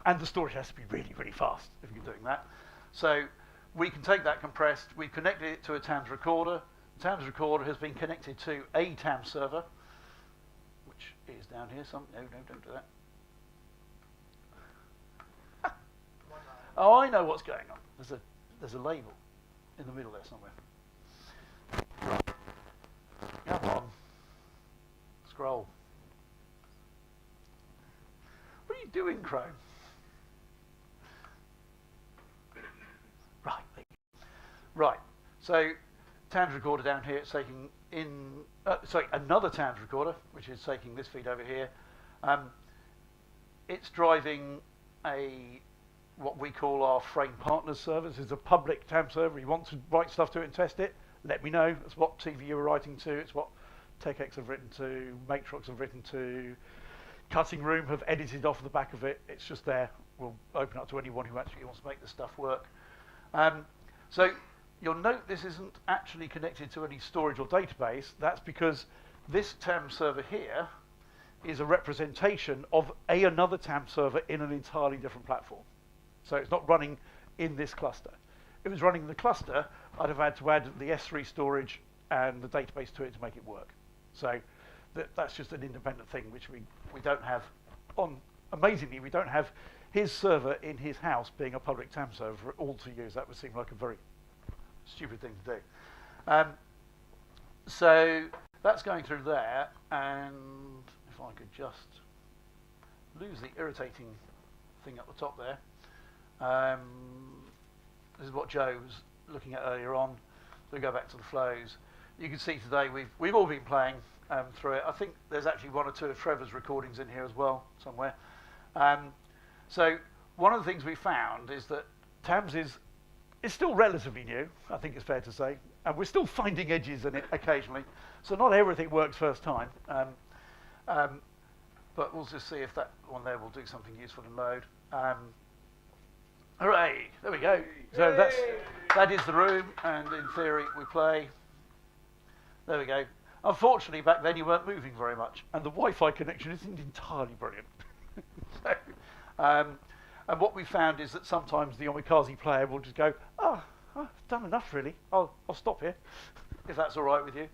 and the storage has to be really, really fast if you're doing that. So we can take that compressed, we've connected it to a TAMS recorder. The TAMS recorder has been connected to a TAMS server, which is down here. No, don't do that. Oh, I know what's going on. There's a label in the middle there somewhere. Come on. Scroll. What are you doing, Chrome? Right. So TAMS recorder down here, it's taking in, another TAMS recorder, which is taking this feed over here. It's driving what we call our frame partners server. This is a public TAMS server. You want to write stuff to it and test it, let me know. That's what TVU are writing to. It's what TechX have written to, Matrox have written to, Cutting Room have edited off the back of it. It's just there. We'll open up to anyone who actually wants to make this stuff work. So you'll note this isn't actually connected to any storage or database. That's because this TAMS server here is a representation of another TAMS server in an entirely different platform. So it's not running in this cluster. If it was running in the cluster, I'd have had to add the S3 storage and the database to it to make it work. So that's just an independent thing, which we don't have on. Amazingly, we don't have his server in his house being a public TAMS server for all to use. That would seem like a very stupid thing to do. So that's going through there, and if I could just lose the irritating thing at the top there. This is what Joe was looking at earlier on. So we go back to the flows. You can see today we've all been playing through it. I think there's actually one or two of Trevor's recordings in here as well somewhere. So one of the things we found is that TAMS is still relatively new, I think it's fair to say, and we're still finding edges in it occasionally. So not everything works first time, but we'll just see if that one there will do something useful in load. Hooray! There we go. So that is the room, and in theory we play. There we go. Unfortunately, back then you weren't moving very much, and the Wi-Fi connection isn't entirely brilliant. And what we found is that sometimes the Omikaze player will just go, I've done enough really, I'll stop here, if that's all right with you,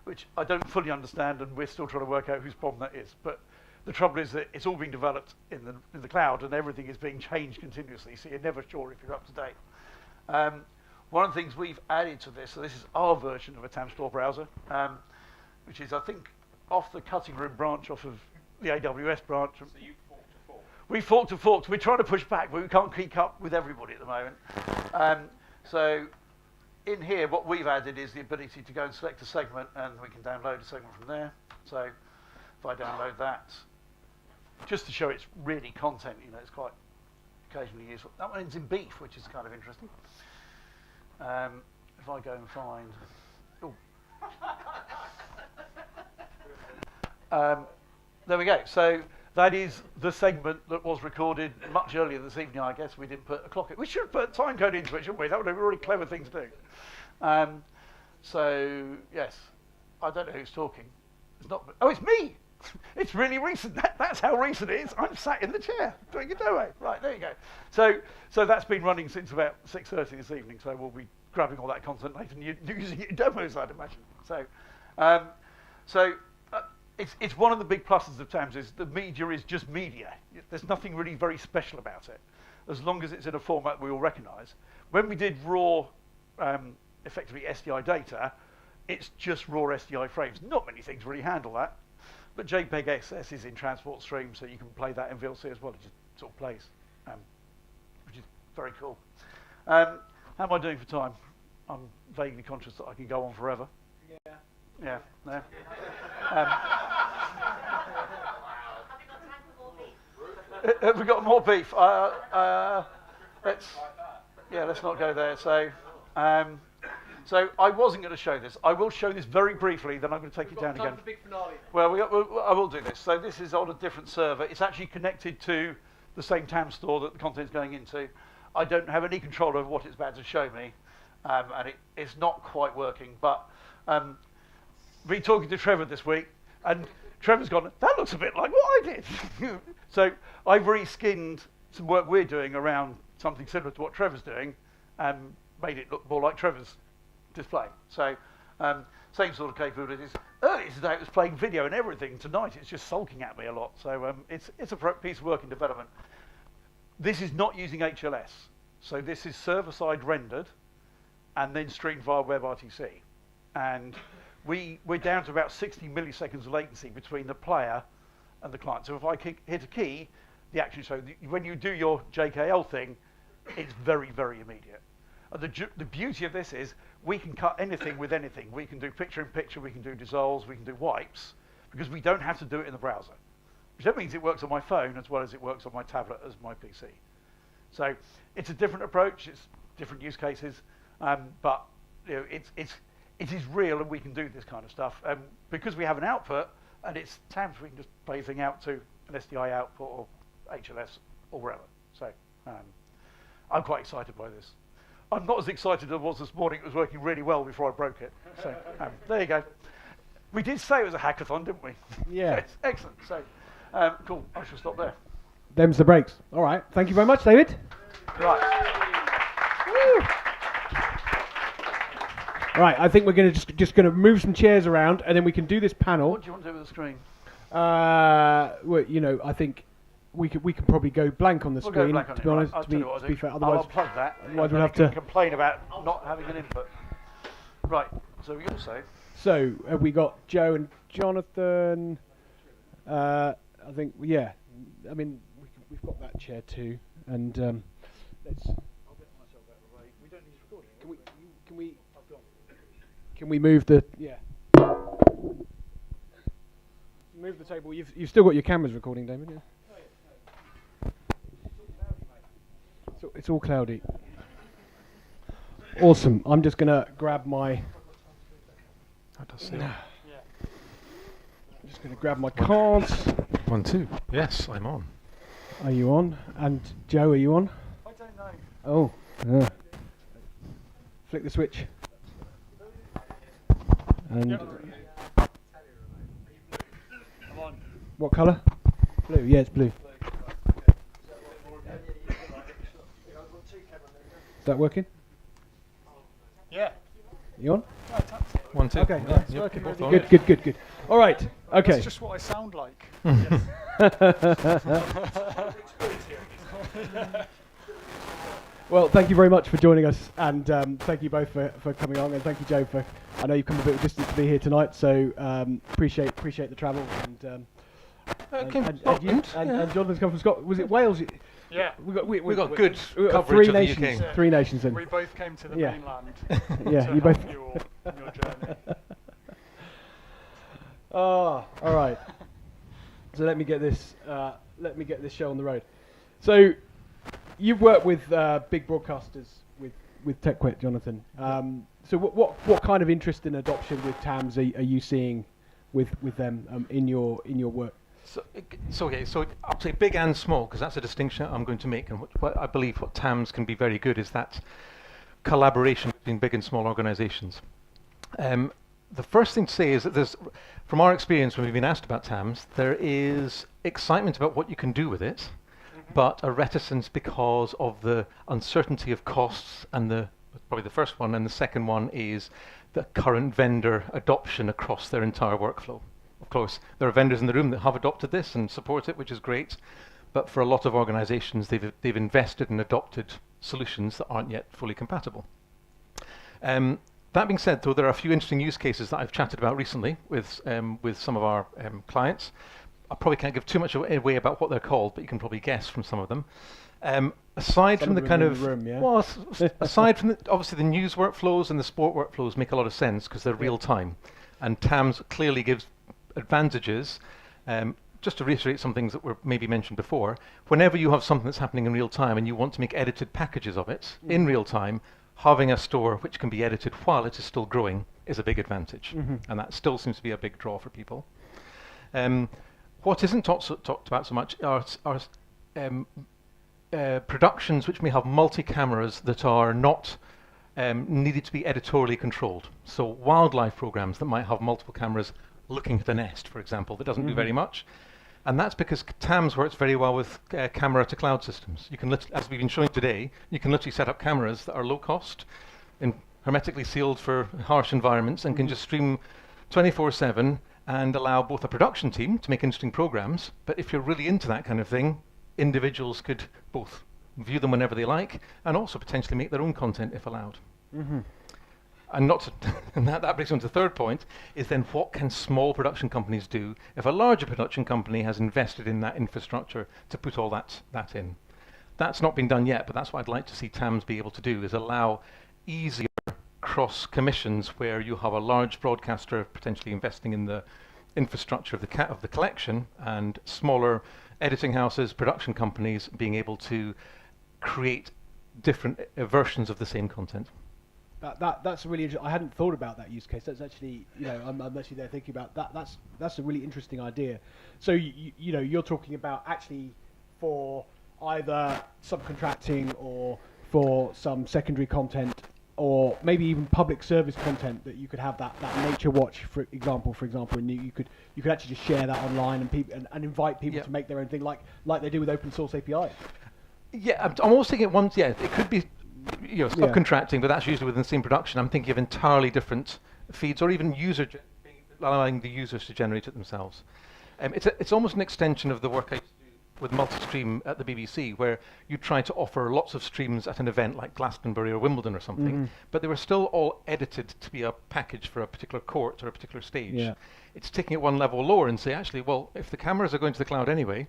which I don't fully understand, and we're still trying to work out whose problem that is. But the trouble is that it's all being developed in the cloud, and everything is being changed continuously, so you're never sure if you're up to date. One of the things we've added to this, so this is our version of a TAMS store browser, which is, I think, off the Cutting Room branch, off of the AWS branch. So you forked to fork? we forked and forked. We're trying to push back, but we can't keep up with everybody at the moment. So in here, what we've added is the ability to go and select a segment, and we can download a segment from there. So if I download that, just to show it's really content, you know, it's quite occasionally useful. That one ends in beef, which is kind of interesting. If I go and find, there we go. So that is the segment that was recorded much earlier this evening, I guess. We didn't put a clock in. We should have put time code into it, shouldn't we? That would have been a really clever thing to do. So, yes, I don't know who's talking. It's not. Oh, it's me. It's really recent. That's how recent it is. I'm sat in the chair doing a demo. Right, there you go. So that's been running since about 6:30 this evening. So we'll be grabbing all that content later and using it in demos, I'd imagine. So, it's one of the big pluses of TAMS is the media is just media. There's nothing really very special about it, as long as it's in a format we all recognise. When we did raw, effectively SDI data, it's just raw SDI frames. Not many things really handle that. But JPEG XS is in transport stream, so you can play that in VLC as well. It just sort of plays, which is very cool. How am I doing for time? I'm vaguely conscious that I can go on forever. Yeah. Yeah. No. Have we got more beef? Let's not go there. So I wasn't going to show this. I will show this very briefly, then I'm going to take it down again. Big finale. Well, I will do this. So this is on a different server. It's actually connected to the same TAMS store that the content's going into. I don't have any control over what it's about to show me, and it's not quite working. But been talking to Trevor this week, and Trevor's gone, that looks a bit like what I did. So I've reskinned some work we're doing around something similar to what Trevor's doing, and made it look more like Trevor's display. So same sort of capabilities. Earlier today it was playing video and everything. Tonight it's just sulking at me a lot. So it's a piece of work in development. This is not using HLS. So this is server-side rendered and then streamed via WebRTC. And we're down to about 60 milliseconds of latency between the player and the client. So if I hit a key, the action shows. When you do your JKL thing, it's very, very immediate. And the beauty of this is we can cut anything with anything. We can do picture-in-picture, we can do dissolves, we can do wipes, because we don't have to do it in the browser. Which that means it works on my phone as well as it works on my tablet as my PC. So it's a different approach, it's different use cases, but you know, it is real and we can do this kind of stuff. Because we have an output and it's TAMS, we can just play everything out to an SDI output or HLS or wherever. So I'm quite excited by this. I'm not as excited as I was this morning. It was working really well before I broke it. So there you go. We did say it was a hackathon, didn't we? Yeah. Yes, excellent. So cool. I shall stop there. Them's the breaks. All right. Thank you very much, David. Right. Woo. Right. I think we're going to just going to move some chairs around, and then we can do this panel. What do you want to do with the screen? Well, you know, I think we could probably go blank on the We'll screen. go blank on To it, be right. honest, I'll to tell you what be I'll do. fair. I'll Otherwise, unplug that. otherwise we'll have to to complain about not having an input. Right. So we also. So have we got Joe and Jonathan? I think yeah. I mean we've got that chair too, and let's. I'll get myself out of the way. We don't need recording. Can we move the move the table? You've still got your cameras recording, David. Yeah. So it's all cloudy. Awesome. I'm just gonna grab my. That does seem. I'm just gonna grab my cards. 1, 2. Yes, I'm on. Are you on? And Joe, are you on? I don't know. Oh. Yeah. Flick the switch. And I'm on. what colour? Blue. Yeah, it's blue. Is that working? Yeah. You on? 1, 2. Okay. Yeah, It's yep, working. both on. Good. All right. Okay. That's just what I sound like. Well, thank you very much for joining us, and thank you both for coming on, and thank you, Joe, for. I know you've come a bit of distance to be here tonight, so appreciate the travel, and And Scotland, and Jonathan's come from Scotland. Was it Wales? Yeah. We got good we got coverage three of the nations. UK. Three nations. In. We both came to the Yeah. mainland Yeah, to you help both. you all on your journey. Oh, all right. So let me get this show on the road. So you've worked with big broadcasters with Tequate, Jonathan. So what kind of interest and adoption with TAMS are you seeing with them in your work? So I'll say big and small, because that's a distinction I'm going to make, and what I believe what TAMS can be very good is that collaboration between big and small organizations. The first thing to say is that from our experience when we've been asked about TAMS, there is excitement about what you can do with it, but a reticence because of the uncertainty of costs, and probably the first one, and the second one is the current vendor adoption across their entire workflow. Of course, there are vendors in the room that have adopted this and support it, which is great, but for a lot of organizations, they've invested and adopted solutions that aren't yet fully compatible. That being said, though, there are a few interesting use cases that I've chatted about recently with some of our clients. I probably can't give too much away about what they're called, but you can probably guess from some of them. Aside from the kind of, well, aside from obviously the news workflows and the sport workflows make a lot of sense because they're real time, and TAMS clearly gives advantages. Just to reiterate some things that were maybe mentioned before, whenever you have something that's happening in real time and you want to make edited packages of it in real time, having a store which can be edited while it is still growing is a big advantage, and that still seems to be a big draw for people. What isn't talked about so much are productions which may have multi-cameras that are not needed to be editorially controlled. So wildlife programs that might have multiple cameras looking at the nest, for example, that doesn't do very much. And that's because TAMS works very well with camera to cloud systems. You can, as we've been showing today, you can literally set up cameras that are low cost and hermetically sealed for harsh environments and can just stream 24/7 and allow both a production team to make interesting programs. But if you're really into that kind of thing, individuals could both view them whenever they like and also potentially make their own content if allowed. And that brings on to the third point, is then what can small production companies do if a larger production company has invested in that infrastructure to put all that in. That's not been done yet, but that's what I'd like to see TAMS be able to do, is allow easier cross commissions where you have a large broadcaster potentially investing in the infrastructure of the collection, and smaller editing houses, production companies being able to create different versions of the same content. That's really interesting. I hadn't thought about that use case. That's actually, I'm actually there thinking about that. That's a really interesting idea. So you're talking about actually for either subcontracting or for some secondary content, or maybe even public service content, that you could have that nature watch, for example, and you could actually just share that online and invite people to make their own thing, like they do with open source APIs. Yeah, I'm almost thinking it could be subcontracting, but that's usually within the same production. I'm thinking of entirely different feeds, or even allowing the users to generate it themselves. It's almost an extension of the work I used to do with multi-stream at the BBC, where you try to offer lots of streams at an event like Glastonbury or Wimbledon or something, but they were still all edited to be a package for a particular court or a particular stage. It's taking it one level lower and say, actually, well, if the cameras are going to the cloud anyway,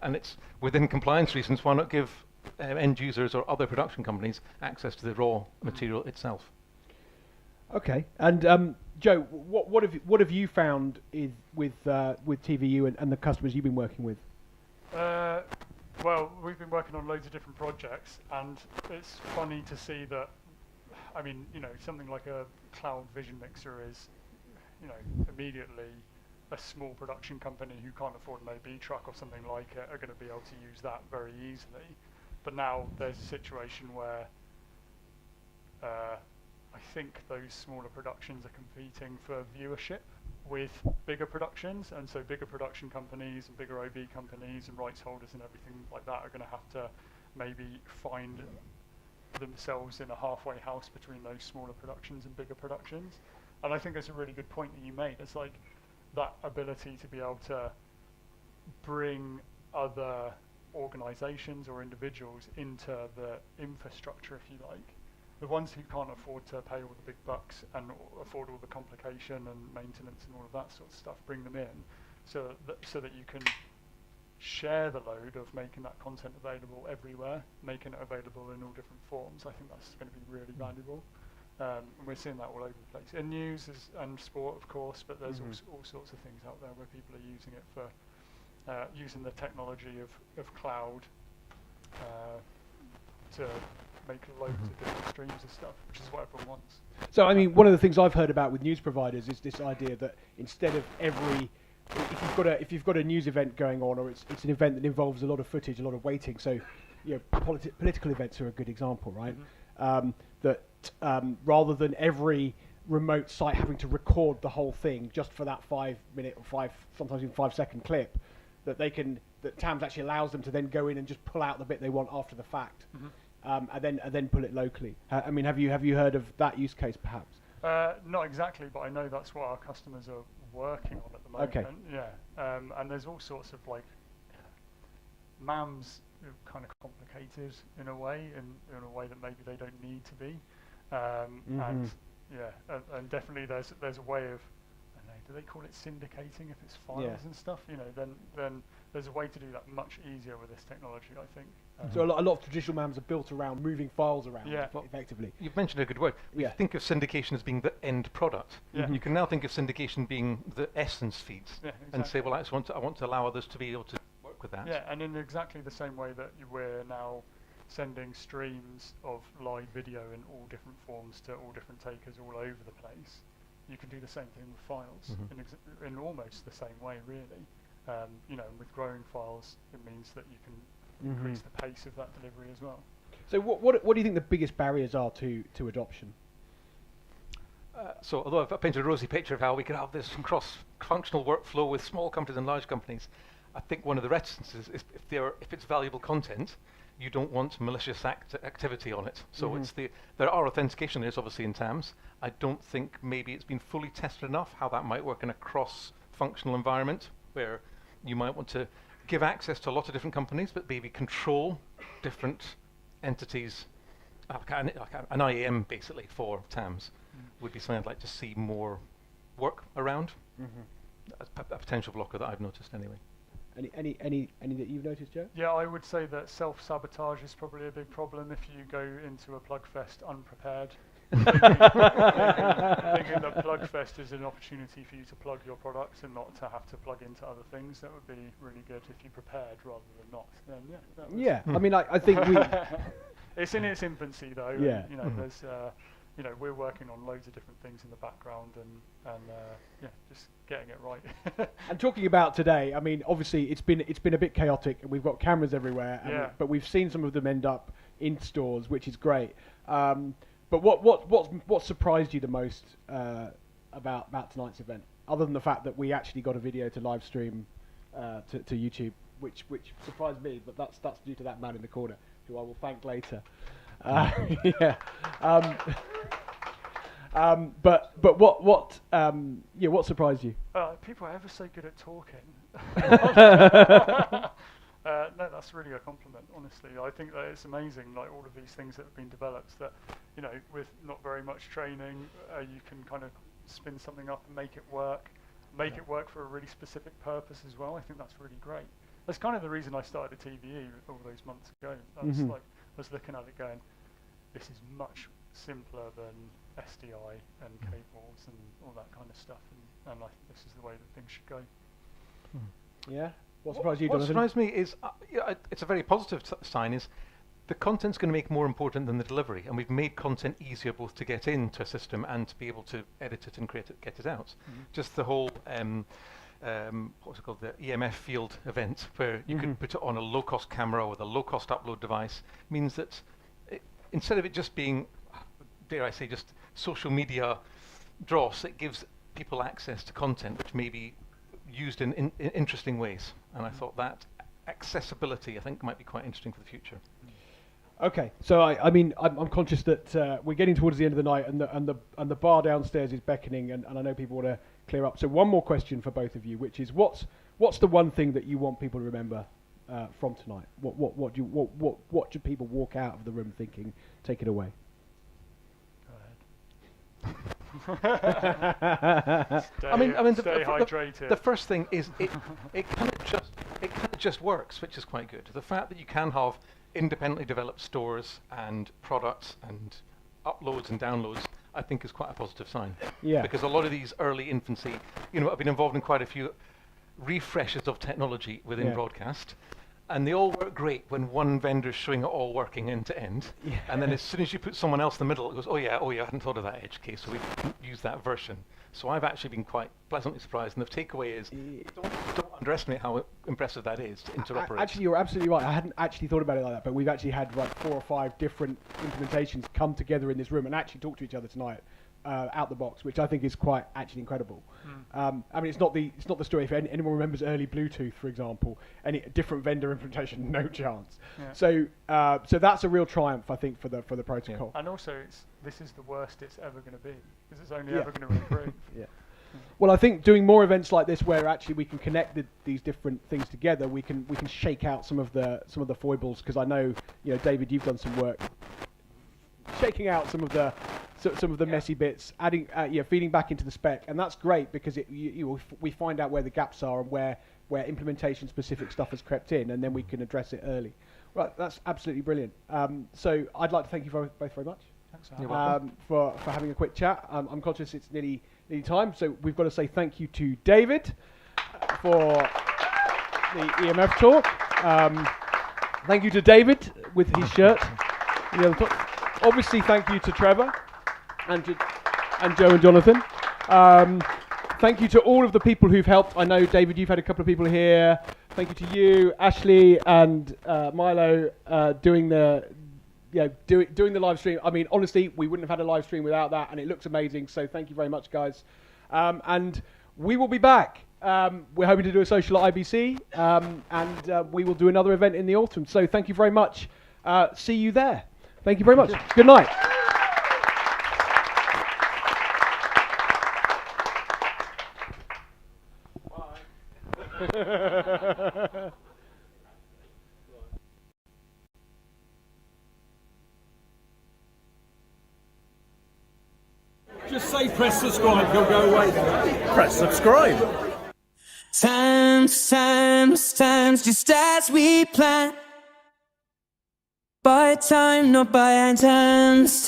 and it's within compliance reasons, why not give end users or other production companies access to the raw material itself? Okay, and Joe, what have you found with TVU and the customers you've been working with? Well, we've been working on loads of different projects, and it's funny to see that. I mean, something like a cloud vision mixer is, immediately a small production company who can't afford an OB truck or something like it are going to be able to use that very easily. But now there's a situation where I think those smaller productions are competing for viewership with bigger productions, and so bigger production companies and bigger OB companies and rights holders and everything like that are going to have to maybe find themselves in a halfway house between those smaller productions and bigger productions. And I think that's a really good point that you made. It's like that ability to be able to bring other organizations or individuals into the infrastructure, if you like. The ones who can't afford to pay all the big bucks and afford all the complication and maintenance and all of that sort of stuff, bring them in so that you can share the load of making that content available everywhere, making it available in all different forms. I think that's going to be really valuable. And we're seeing that all over the place. In news and sport, of course, but there's all sorts of things out there where people are using it for using the technology of cloud to make loads of different streams of stuff, which is what everyone wants. So, I mean, one of the things I've heard about with news providers is this idea that instead of if you've got a news event going on, or it's an event that involves a lot of footage, a lot of waiting. So, political events are a good example, right? Rather than every remote site having to record the whole thing just for that 5 minute or sometimes even 5 second clip, that TAMS actually allows them to then go in and just pull out the bit they want after the fact, and then pull it locally. I mean, have you heard of that use case perhaps? Not exactly, but I know that's what our customers are working on at the moment. Okay. Yeah, and there's all sorts of like MAMs are kind of complicated in a way that maybe they don't need to be, and definitely there's a way of, I don't know, do they call it syndicating if it's files and stuff? Then there's a way to do that much easier with this technology, I think. So a lot of traditional MAMs are built around moving files around effectively. You've mentioned a good word. We think of syndication as being the end product. You can now think of syndication being the essence feeds, and say, well, I want to allow others to be able to work with that. Yeah, and in exactly the same way that we're now sending streams of live video in all different forms to all different takers all over the place, you can do the same thing with files in almost the same way, really. With growing files, it means that you can increase the pace of that delivery as well. So what do you think the biggest barriers are to adoption? So although I've painted a rosy picture of how we can have this cross-functional workflow with small companies and large companies, I think one of the reticences is if it's valuable content, you don't want malicious activity on it. So there are authentication layers obviously in TAMS. I don't think maybe it's been fully tested enough how that might work in a cross-functional environment where you might want to give access to a lot of different companies, but maybe control different entities, like an IAM basically for TAMS would be something I'd like to see more work around. A potential blocker that I've noticed anyway. Any that you've noticed, Joe? Yeah, I would say that self-sabotage is probably a big problem if you go into a Plugfest unprepared. thinking that Plugfest is an opportunity for you to plug your products and not to have to plug into other things. That would be really good if you prepared rather than not. Then I mean, I think it's in its infancy though. Yeah. And, there's we're working on loads of different things in the background and just getting it right. And talking about today, I mean, obviously it's been a bit chaotic, and we've got cameras everywhere. But we've seen some of them end up in stores, which is great. But what surprised you the most about tonight's event, other than the fact that we actually got a video to live stream to YouTube, which surprised me, but that's due to that man in the corner, who I will thank later. But what surprised you? People are ever so good at talking. No, that's really a compliment, honestly. I think that it's amazing, like all of these things that have been developed that, with not very much training, you can kind of spin something up and make it work for a really specific purpose as well. I think that's really great. That's kind of the reason I started a TVU all those months ago. I was looking at it going, this is much simpler than SDI and cables and all that kind of stuff, and I think this is the way that things should go. Yeah. What surprised you, What Jonathan? surprised me is, it's a very positive sign, is the content's going to make more important than the delivery, and we've made content easier both to get into a system and to be able to edit it and create it, get it out. Just the whole, what's it called, the EMF field event, where you could put it on a low-cost camera with a low-cost upload device, means that instead of it just being, dare I say, just social media dross, it gives people access to content which may be used in interesting ways, and I thought that accessibility, I think, might be quite interesting for the future. Okay, so I mean, I'm conscious that we're getting towards the end of the night, and the bar downstairs is beckoning, and I know people want to clear up. So one more question for both of you, which is, what's the one thing that you want people to remember from tonight? What should people walk out of the room thinking? Take it away. Go ahead. I mean, Stay hydrated. the first thing is it kind of just works, which is quite good. The fact that you can have independently developed stores and products and uploads and downloads, I think is quite a positive sign. Yeah. Because a lot of these early infancy, I've been involved in quite a few refreshes of technology within broadcast, and they all work great when one vendor's showing it all working end to end, and then as soon as you put someone else in the middle, it goes, oh yeah, I hadn't thought of that edge case, so we use that version. So I've actually been quite pleasantly surprised, and the takeaway is don't underestimate how impressive that is to interoperate. Actually, you're absolutely right. I hadn't actually thought about it like that, but we've actually had like 4 or 5 different implementations come together in this room and actually talk to each other tonight. Out the box, which I think is quite actually incredible. I mean, it's not the story. If anyone remembers early Bluetooth, for example, any different vendor implementation, no chance. Yeah. So that's a real triumph, I think, for the protocol. And also, this is the worst it's ever going to be, because it's only ever going to improve. Well, I think doing more events like this, where actually we can connect these different things together, we can shake out some of the foibles. Because I know, David, you've done some work shaking out some of the messy bits, adding feeding back into the spec, and that's great because we find out where the gaps are and where implementation specific stuff has crept in, and then we can address it early. Right, that's absolutely brilliant. So I'd like to thank you both very much. Thanks, You're welcome. For having a quick chat. I'm conscious it's nearly time, so we've got to say thank you to David for the EMF talk. Thank you to David with his shirt. Obviously, thank you to Trevor and Joe and Jonathan. Thank you to all of the people who've helped. I know, David, you've had a couple of people here. Thank you to you, Ashley, and Milo doing the live stream. I mean, honestly, we wouldn't have had a live stream without that, and it looks amazing. So thank you very much, guys. And we will be back. We're hoping to do a social at IBC, and we will do another event in the autumn. So thank you very much. See you there. Thank you very much. Good night. Just say press subscribe, you'll go away. Press subscribe. Times, just as we plan. By time, not by times.